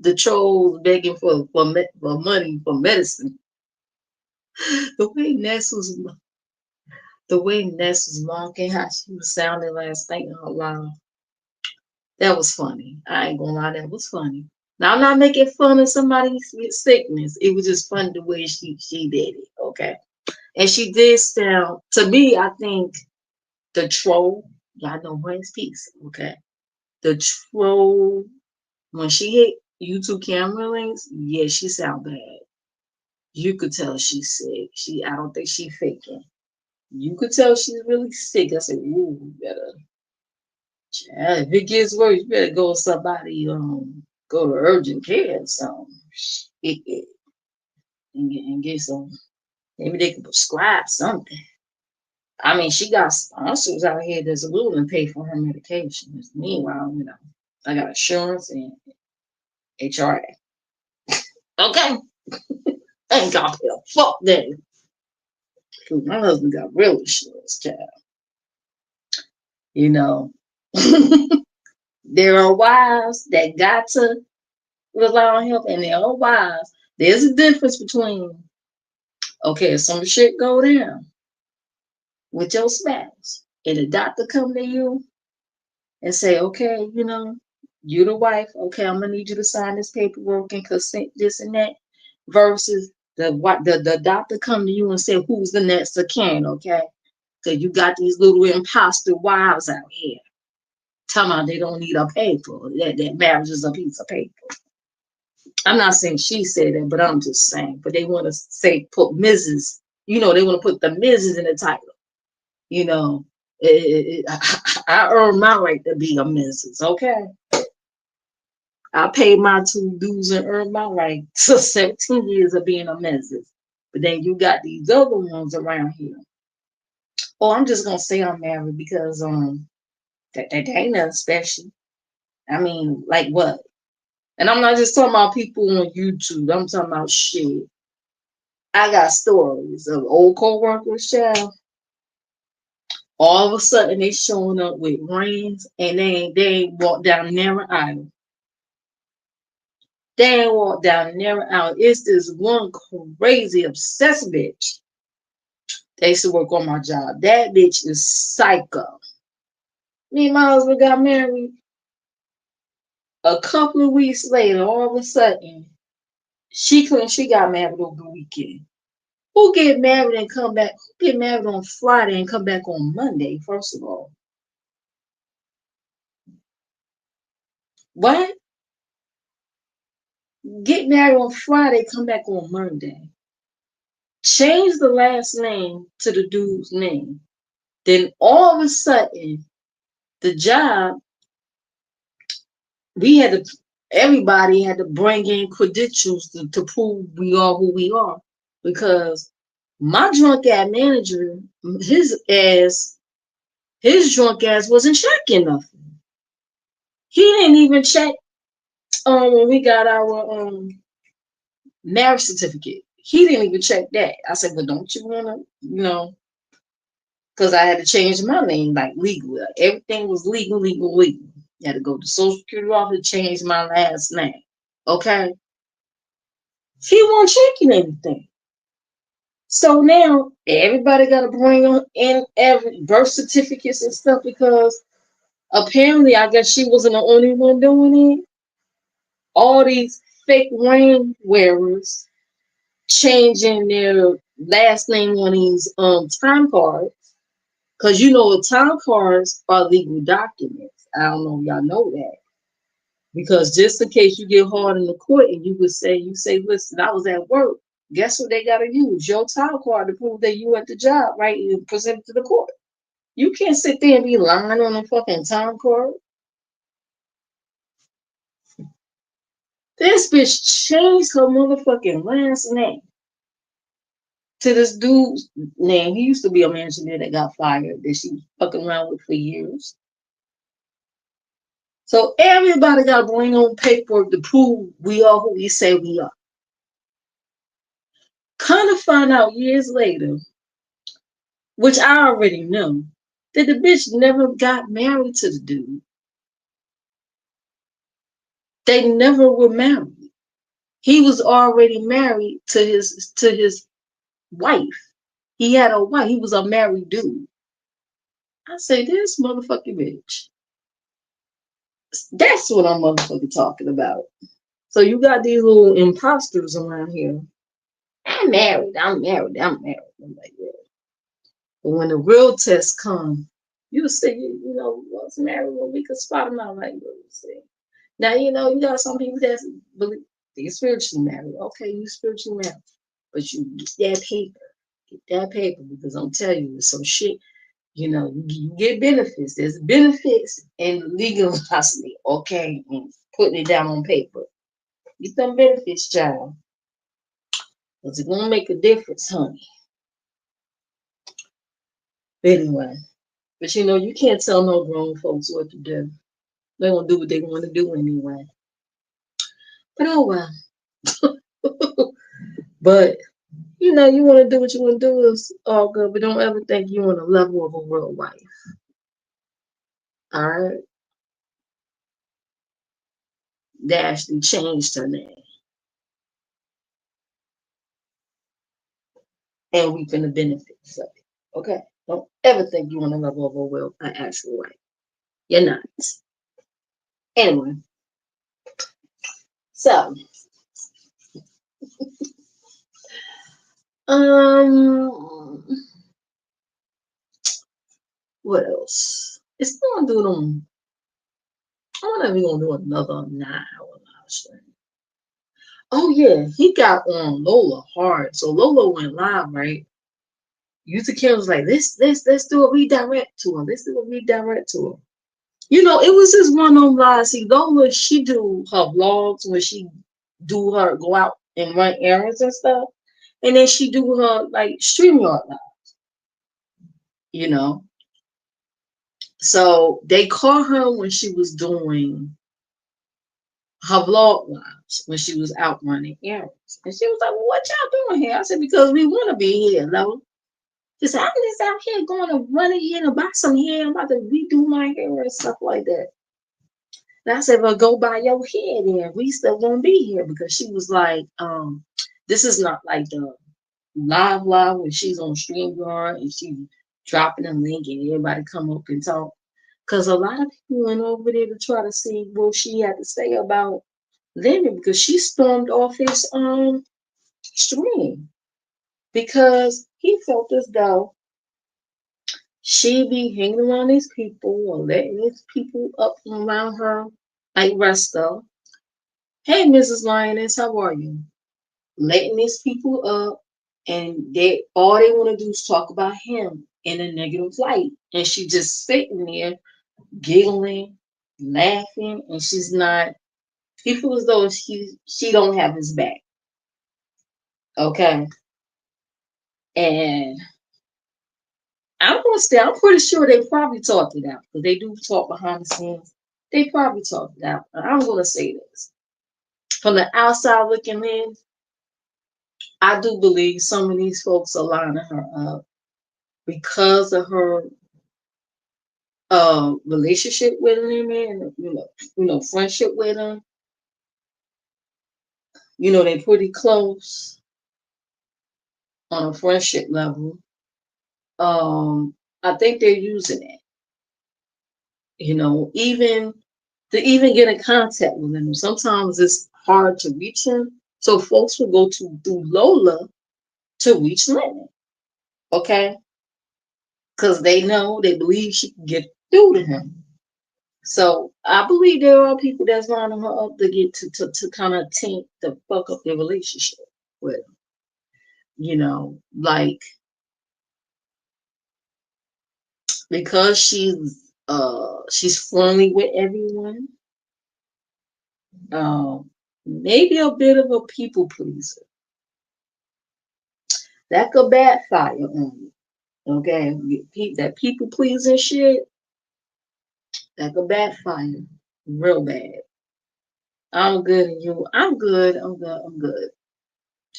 the trolls begging for money for medicine. The way Ness was mocking how she was sounding last night out loud. That was funny. I ain't gonna lie, that was funny. Now I'm not making fun of somebody's sickness. It was just funny the way she did it. Okay. And she did sound to me, I think the troll, y'all know Rest Peace, okay. The troll when she hit YouTube camera links, yeah, she sound bad. You could tell she's sick. I don't think she faking. You could tell she's really sick. I said, ooh, you better. Child, if it gets worse, you better go to somebody. Go to urgent care or something. Shit. And get some. Maybe they can prescribe something. I mean, she got sponsors out here that's willing to pay for her medications. Meanwhile, I got insurance and HRA. Okay, I ain't got to pay a fuck that. My husband got real insurance, child. You know, there are wives that got to rely on help, and there are wives. There's a difference between, okay, if some shit go down with your spouse, and the doctor come to you and say, okay, you the wife, okay, I'm gonna need you to sign this paperwork and consent this and that, versus the doctor come to you and say, who's the next of kin, okay? Because you got these little imposter wives out here. Tell me they don't need a paper. That marriage is a piece of paper. I'm not saying she said that, but I'm just saying. But they want to say put Mrs. They want to put the Mrs. in the title. I earned my right to be a Mrs. Okay, I paid my 2 dues and earned my right to 17 years of being a Mrs. But then you got these other ones around here. Oh, I'm just gonna say I'm married because that ain't nothing special. I mean, like what? And I'm not just talking about people on YouTube. I'm talking about shit. I got stories of old co-workers, child. All of a sudden they showing up with rings and they ain't walk down narrow aisle. They ain't walk down narrow aisle. It's this one crazy obsessed bitch. They used to work on my job. That bitch is psycho. Me and my husband got married. A couple of weeks later, all of a sudden, she got married over the weekend. Who get married and come back? Who get married on Friday and come back on Monday, first of all? What? Get married on Friday, come back on Monday. Change the last name to the dude's name. Then all of a sudden, the job, everybody had to bring in credentials to prove we are who we are. Because my drunk ass manager, his drunk ass wasn't checking nothing. He didn't even check when we got our marriage certificate. He didn't even check that. I said, well, don't you wanna, because I had to change my name like legally. Everything was legal, legal, legal. I had to go to Social Security office to change my last name. Okay. He wasn't checking anything. So now everybody got to bring in every birth certificates and stuff because apparently I guess she wasn't the only one doing it. All these fake ring wearers changing their last name on these time cards. Because you know time cards are legal documents. I don't know if y'all know that. Because just in case you get hard in the court and you say, listen, I was at work. Guess what they gotta use? Your time card to prove that you at the job, right? You present it to the court. You can't sit there and be lying on a fucking time card. This bitch changed her motherfucking last name to this dude's name. He used to be a engineer that got fired that she was fucking around with for years. So everybody got to bring on paperwork to prove we are who we say we are. Kind of find out years later, which I already know, that the bitch never got married to the dude. They never were married. He was already married to his wife. He had a wife. He was a married dude. I say, this motherfucking bitch. That's what I'm motherfucking talking about. So you got these little imposters around here. I'm married. I'm married. I'm married. I'm like, yeah. But when the real test come, you say, you know, was married when we could spot them out like this. Now, you know, you got some people that believe they're spiritually married. Okay, you spiritually married. But you get that paper. Get that paper because I'm telling you, some shit, you know, you get benefits. There's benefits in legalizing, okay, and putting it down on paper. Get them benefits, child. Because it's going to make a difference, honey. Anyway, but you know, you can't tell no grown folks what to do. They're going to do what they want to do anyway. But oh well. But you know, you want to do what you want to do is all good, but don't ever think you're on the level of a real wife. All right? They actually changed her name and reaping the benefits of it. Okay? Don't ever think you're on the level of a real, an actual wife. You're not. Anyway, so um, what else? It's gonna do them. I wonder if we're gonna do another 9 hour live stream. Oh yeah, he got on Lola hard. So Lola went live, right? Yuta Kim was like, let's do a redirect to her. Let's do a redirect to her. You know, it was just one of them lives. See, Lola, she do her vlogs when she do her go out and run errands and stuff. And then she do her like StreamYard live, you know. So they caught her when she was doing her vlog lives when she was out running errands. And she was like, well, what y'all doing here? I said, because we want to be here, Lola. She said, I'm just out here going to run in here and buy some hair. I'm about to redo my hair and stuff like that. And I said, well, go buy your hair then. We still won't be here because she was like, this is not like the live when she's on StreamYard and she dropping a link and everybody come up and talk. Because a lot of people went over there to try to see what she had to say about Lemon because she stormed off his stream because he felt as though she be hanging around these people or letting these people up and around her like Resto. Hey, Mrs. Lioness, how are you? Letting these people up, and they all they want to do is talk about him in a negative light, and she just sitting there giggling, laughing, and she's not. He feels as though she don't have his back. Okay, and I'm gonna say I'm pretty sure they probably talked it out because they do talk behind the scenes. They probably talked it out. I'm gonna say this from the outside looking in. I do believe some of these folks are lining her up because of her relationship with him and friendship with him. They pretty close on a friendship level. I think they're using it, even to even get in contact with him. Sometimes it's hard to reach him. So folks will go to through Lola to reach Lennon. Okay? Because they believe she can get through to him. So I believe there are people that's lining her up to get to kind of taint the fuck up their relationship with him. Like because she's friendly with everyone, maybe a bit of a people pleaser. That could backfire on you. Okay? That people pleasing shit, that could backfire real bad. I'm good and you. I'm good. I'm good. I'm good.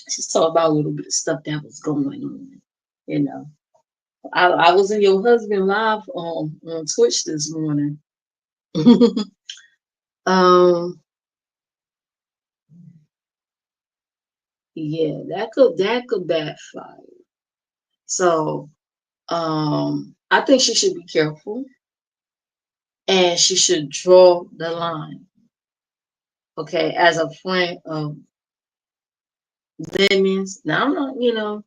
Just talk about a little bit of stuff that was going on. You know, I was in your husband live on Twitch this morning. um, yeah, that could backfire. So, I think she should be careful and she should draw the line. Okay, as a friend of Lemons. Now I'm not,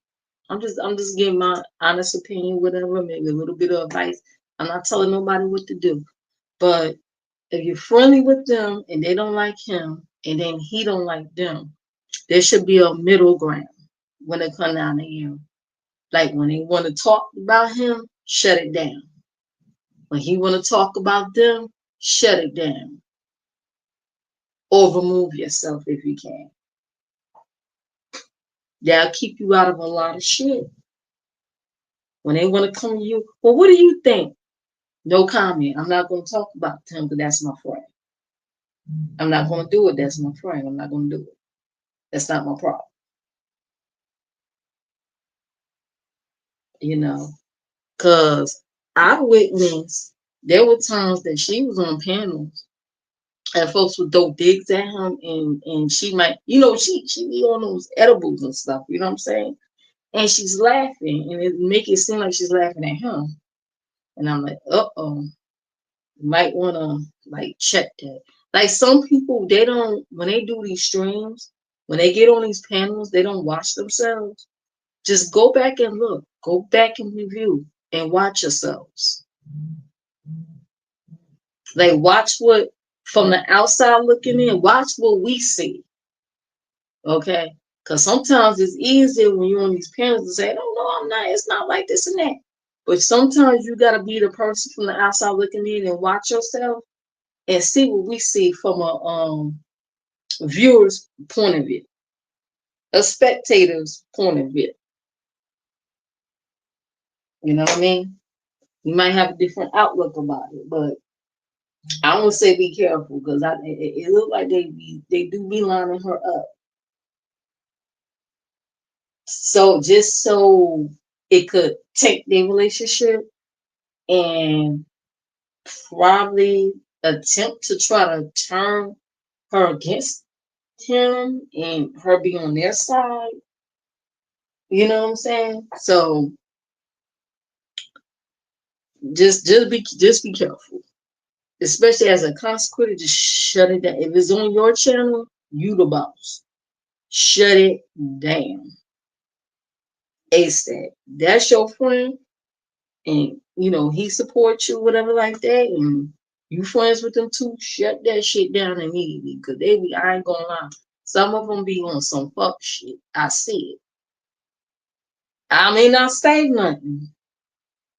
I'm just giving my honest opinion, whatever, maybe a little bit of advice. I'm not telling nobody what to do. But if you're friendly with them and they don't like him and then he don't like them, there should be a middle ground when it comes down to you. Like when they want to talk about him, shut it down. When he want to talk about them, shut it down. Or remove yourself if you can. That'll keep you out of a lot of shit. When they want to come to you, well, what do you think? No comment. I'm not going to talk about him because that's my friend. I'm not going to do it. That's my friend. I'm not going to do it. That's not my problem. Because I witnessed there were times that she was on panels and folks would throw digs at him and she might, she be on those edibles and stuff, you know what I'm saying? And she's laughing and it make it seem like she's laughing at him. And I'm like, uh-oh. You might want to like check that. Like some people, they don't, when they do these streams, when they get on these panels, they don't watch themselves. Just go back and look, go back and review and watch yourselves. Like watch what from the outside looking in, watch what we see. Okay? Because sometimes it's easier when you're on these panels to say, oh no, I'm not, it's not like this and that. But sometimes you gotta be the person from the outside looking in and watch yourself and see what we see from a viewer's point of view, a spectator's point of view. You know what I mean? You might have a different outlook about it, but I want to say be careful because it looks like they do be lining her up. So just so it could take their relationship and probably attempt to try to turn her against him and her be on their side. You know what I'm saying? So just be careful. Especially as a consequence, just shut it down. If it's on your channel, you the boss. Shut it down. ASAP. That's your friend, and he supports you, whatever like that, and you friends with them too. Shut that shit down immediately, because they be. I ain't gonna lie. Some of them be on some fuck shit. I see it. I may not say nothing.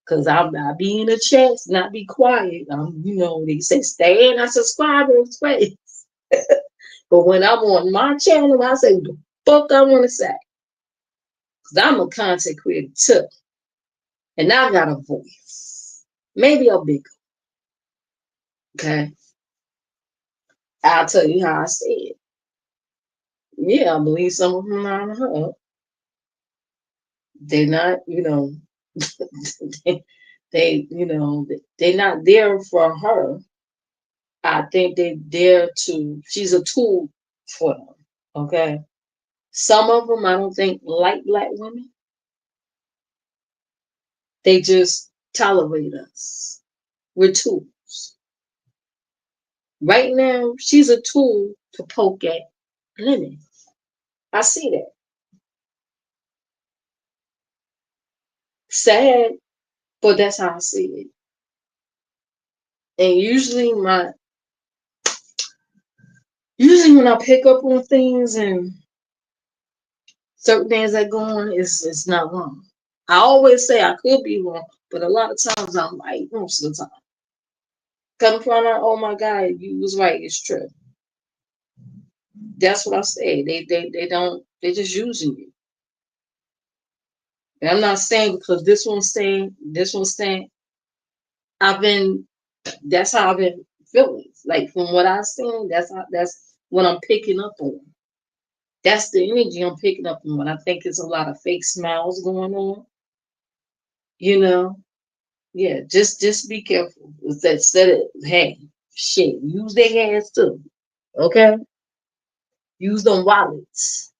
Cause I be in the chats, not be quiet. They say stay in. I subscribe and space. But when I'm on my channel, I say the fuck I want to say. Cause I'm a content creator too, and I got a voice. Maybe a bigger. Okay, I'll tell you how I see it. Yeah, I believe some of them line her up. They're not, they, you know, they're not there for her. I think they're there to, she's a tool for them. Okay. Some of them I don't think like black women. They just tolerate us. We're tools. Right now, she's a tool to poke at Lennon. I see that. Sad, but that's how I see it. And usually when I pick up on things and certain things that go on, it's not wrong. I always say I could be wrong, but a lot of times I'm right most of the time. Come find out, oh my God, you was right. It's true. That's what I say. They don't. They're just using you. And I'm not saying because this one's saying. I've been. That's how I've been feeling. Like from what I've seen, that's what I'm picking up on. That's the energy I'm picking up on. I think it's a lot of fake smiles going on. You know, yeah. Just be careful. Instead of hey, shit, use their hands too. Okay, use them wallets.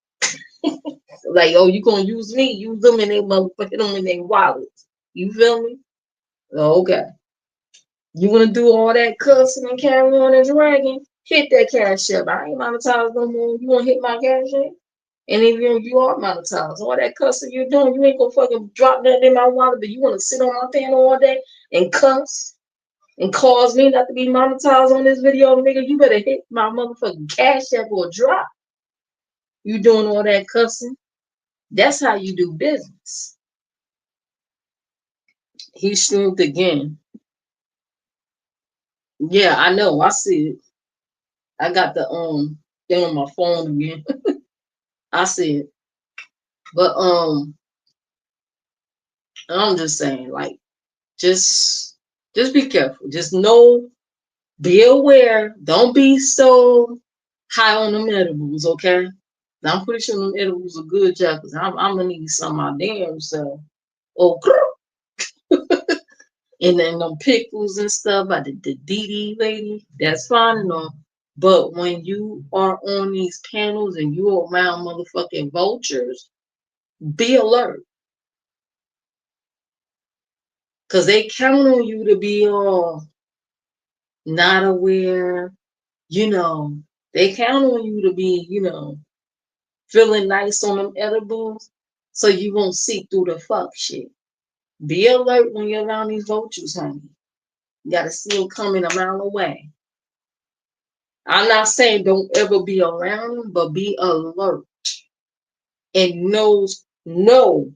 Like, oh, you gonna use me? Use them in their motherfucking them in their wallets. You feel me? Oh, okay. You wanna do all that cussing and carrying on and dragging? Hit that cash app. I ain't monetized no more. You wanna hit my cash app? And if you are monetized, all that cussing you're doing, you ain't gonna fucking drop that in my wallet, but you wanna sit on my panel all day and cuss and cause me not to be monetized on this video, nigga. You better hit my motherfucking cash app or drop. You doing all that cussing? That's how you do business. He streamed again. Yeah, I know. I see it. I got the thing on my phone again. I see it. But I'm just saying, like, just just be careful. Just know, be aware. Don't be so high on them edibles, okay? I'm pretty sure them edibles are good, Jack, because I'm gonna need some of my damn self. Oh, and then them pickles and stuff by the DD lady, that's fine and all. But when you are on these panels and you're around motherfucking vultures, be alert. Cause they count on you to be all not aware, you know. They count on you to be, feeling nice on them edibles so you won't see through the fuck shit. Be alert when you're around these vultures, honey. You gotta see them coming a mile away. I'm not saying don't ever be around them, but be alert and know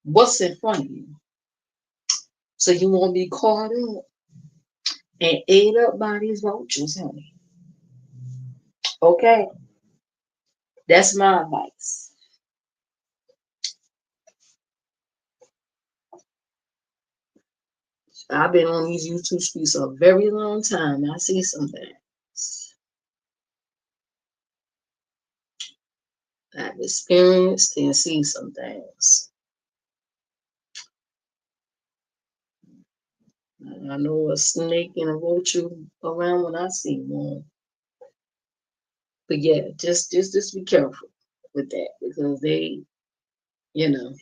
what's in front of you. So you won't be caught up and ate up by these vultures, honey. Okay? That's my advice. I've been on these YouTube streets a very long time. I see some things. I've experienced and seen some things. I know a snake and a vulture around when I see one. But yeah, just be careful with that because they, you know.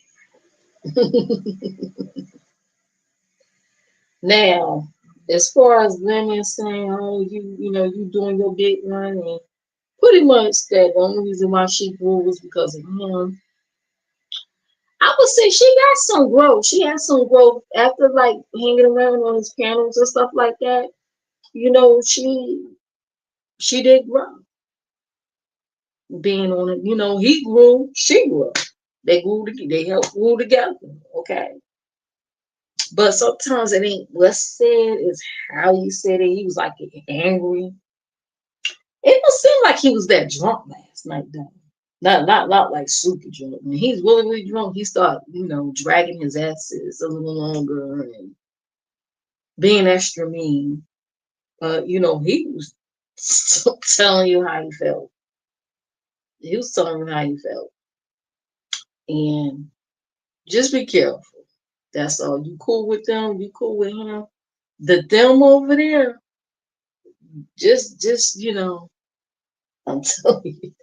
Now, as far as women saying, "Oh, you doing your big run," and pretty much that the only reason why she grew was because of him. I would say she got some growth. She had some growth after like hanging around on his panels and stuff like that. You know, she did grow. Being on it, he grew, she grew. They grew. They helped grow together. Okay. But sometimes it ain't what's said, is how you said it. He was like angry. It don't seem like he was that drunk last night, though. Not like super drunk. When he's really drunk, he start, dragging his asses a little longer and being extra mean. He was telling you how he felt. He was telling you how he felt. And just be careful. That's all. You cool with them? You cool with him? The them over there, just I'm telling you,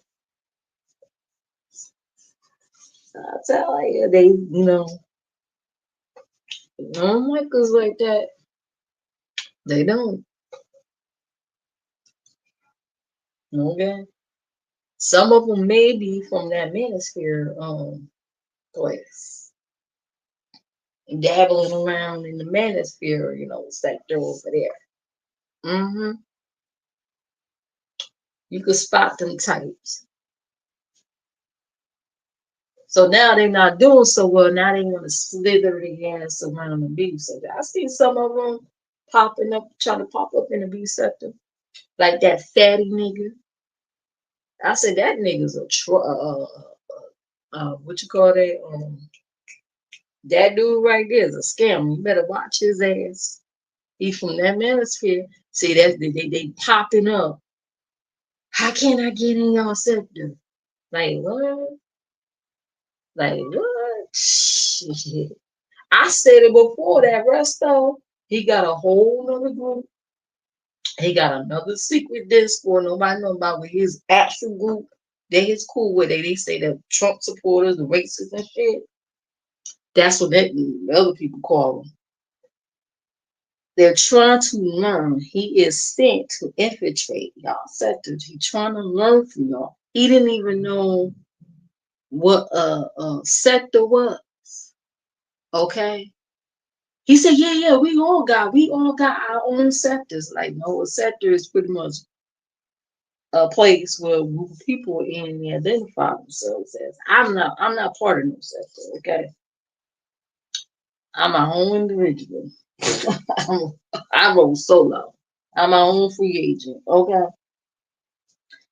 I tell you, they don't like us like that. They don't. Okay. Some of them may be from that manosphere place, dabbling around in the manosphere, sector over there. Mm-hmm. You could spot them types. So now they're not doing so well. Now they want to slither their ass around the beef sector. I see some of them popping up, trying to pop up in the beef sector, like that fatty nigga. I said that nigga's a what you call that? That dude right there is a scam. You better watch his ass. He from that manosphere. See that they popping up. How can I get in y'all sector? Like what? Like what? Shit. I said it before that Resto. He got a whole nother group. He got another secret Discord. Nobody know about with his actual group. They is cool with it. They say that Trump supporters, the racists and shit. That's what other people call them. They're trying to learn. He is sent to infiltrate y'all sectors. He's trying to learn from y'all. He didn't even know what a sector was. Okay. He said, yeah, we all got our own sectors. Like, no, a sector is pretty much a place where a group of people in there identify themselves as. I'm not part of no sector, okay? I'm my own individual. I roll solo. I'm my own free agent, okay?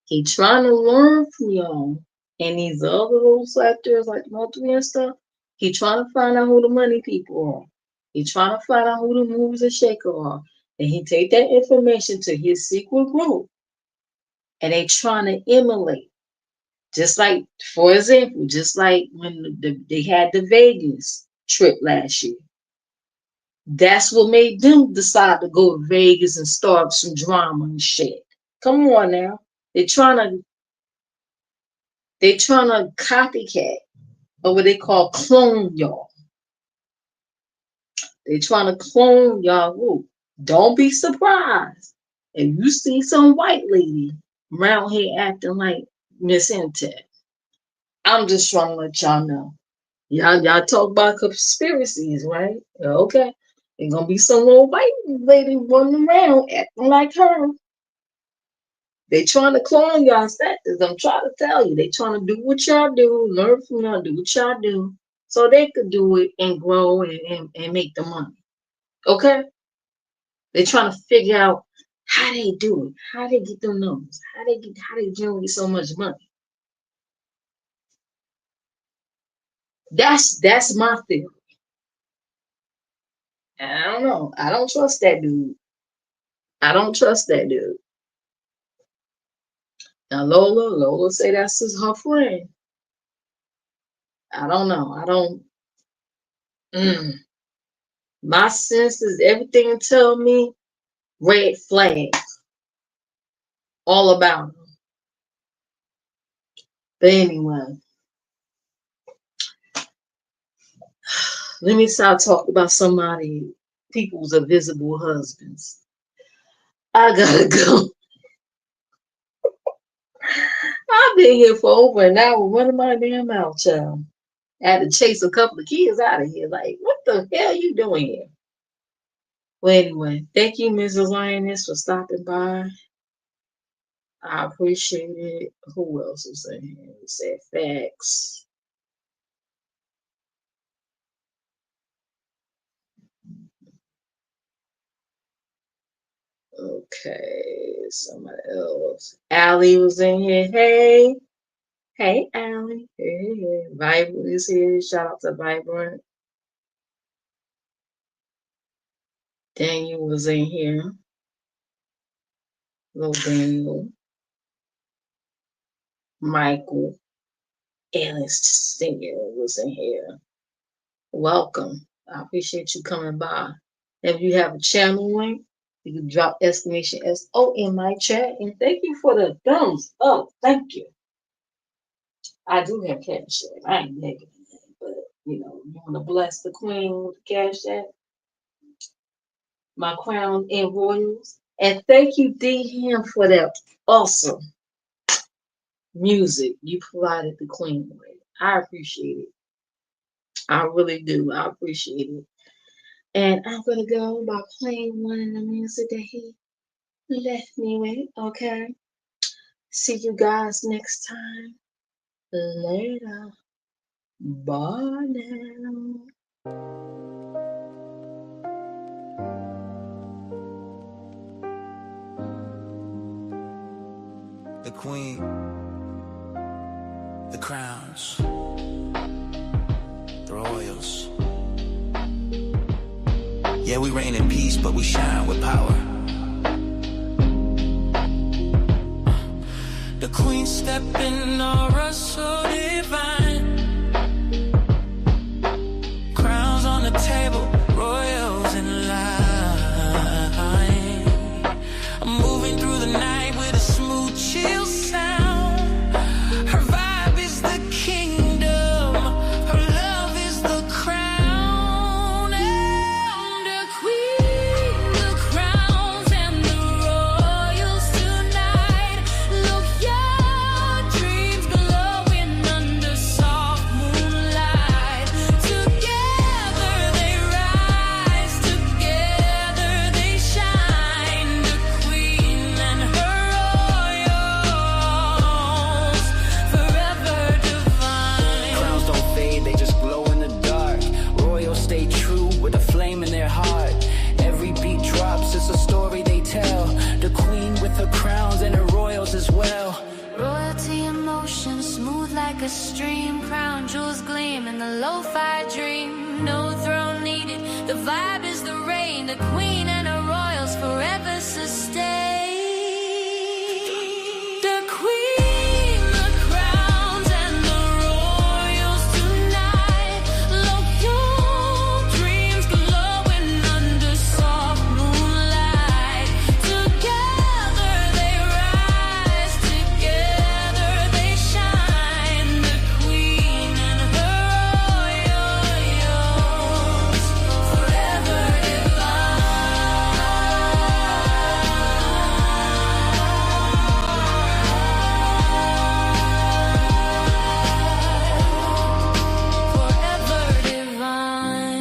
He trying to learn from y'all and these other little sectors like multiple and stuff. He trying to find out who the money people are. He trying to find out who the movers and shakers are. And he take that information to his secret group and they trying to emulate. Just like, for example, just like when they had the Vegas trip last year. That's what made them decide to go to Vegas and start some drama and shit. Come on now. They're trying to copycat or what they call clone y'all. They trying to clone y'all group. Don't be surprised if you see some white lady around here acting like Miss Intech. I'm just trying to let y'all know. Y'all talk about conspiracies, right? Okay. There's gonna be some little white lady running around acting like her. They trying to clone y'all status. I'm trying to tell you. They trying to do what y'all do, learn from y'all, do what y'all do, so they could do it and grow and make the money. Okay? They trying to figure out how they do it, how they get them numbers, how they generate so much money. That's my theory. And I don't know. I don't trust that dude. I don't trust that dude. Now Lola say that's her friend. I don't know. I don't. My senses, everything tell me red flags all about them. But anyway, let me start talking about people's invisible husbands. I gotta go. I've been here for over an hour running my damn mouth, child. I had to chase a couple of kids out of here. Like, what the hell you doing here? Well, anyway, thank you, Mrs. Lioness, for stopping by. I appreciate it. Who else was in here? We said facts. Okay, somebody else. Allie was in here. Hey, Allie. Hey. Vibrant is here. Shout out to Vibrant. Daniel was in here. Little Daniel. Michael. Alice Singer was in here. Welcome. I appreciate you coming by. If you have a channel link, you can drop exclamation SO in my chat. And thank you for the thumbs up. Thank you. I do have cash app. I ain't negative, but you know, you want to bless the queen with the cash app, my crown and royals. And thank you, D Ham, for that awesome music you provided the queen with. I appreciate it. I really do. I appreciate it. And I'm gonna go by playing one of the music that he left me with. Okay. See you guys next time. Later. Bye now. The queen, the crowns, the royals. Yeah, we reign in peace, but we shine with power. The queen stepping aura so divine. Crowns on the table, royals in line. I'm moving through the night with a smooth chill sound. Her vibe is the kingdom, her love is the crown. And the queen, the crowns and the royals tonight. Look, your dreams glowing under soft moonlight. Together they rise, together they shine. The queen and her royals, forever divine. Crowns don't fade, they just glow in the dark. Royals stay true with a flame in their heart. Every beat drops, it's a story they tell. The queen with her crowns and her royals as well. Royalty in motion, smooth like a stream. Crown jewels gleam in the lo-fi dream. No throne needed, the vibe is the reign. The queen and her royals forever sustain. The queen, the crowns and the royals tonight. Look, your dreams glowing under soft moonlight. Together they rise, together they shine. The queen and her royals, forever divine. Forever divine.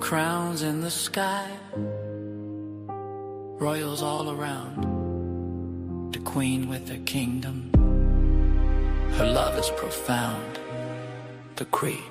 Crowns in the sky, royals all around. The queen with her kingdom, her love is profound. The queen.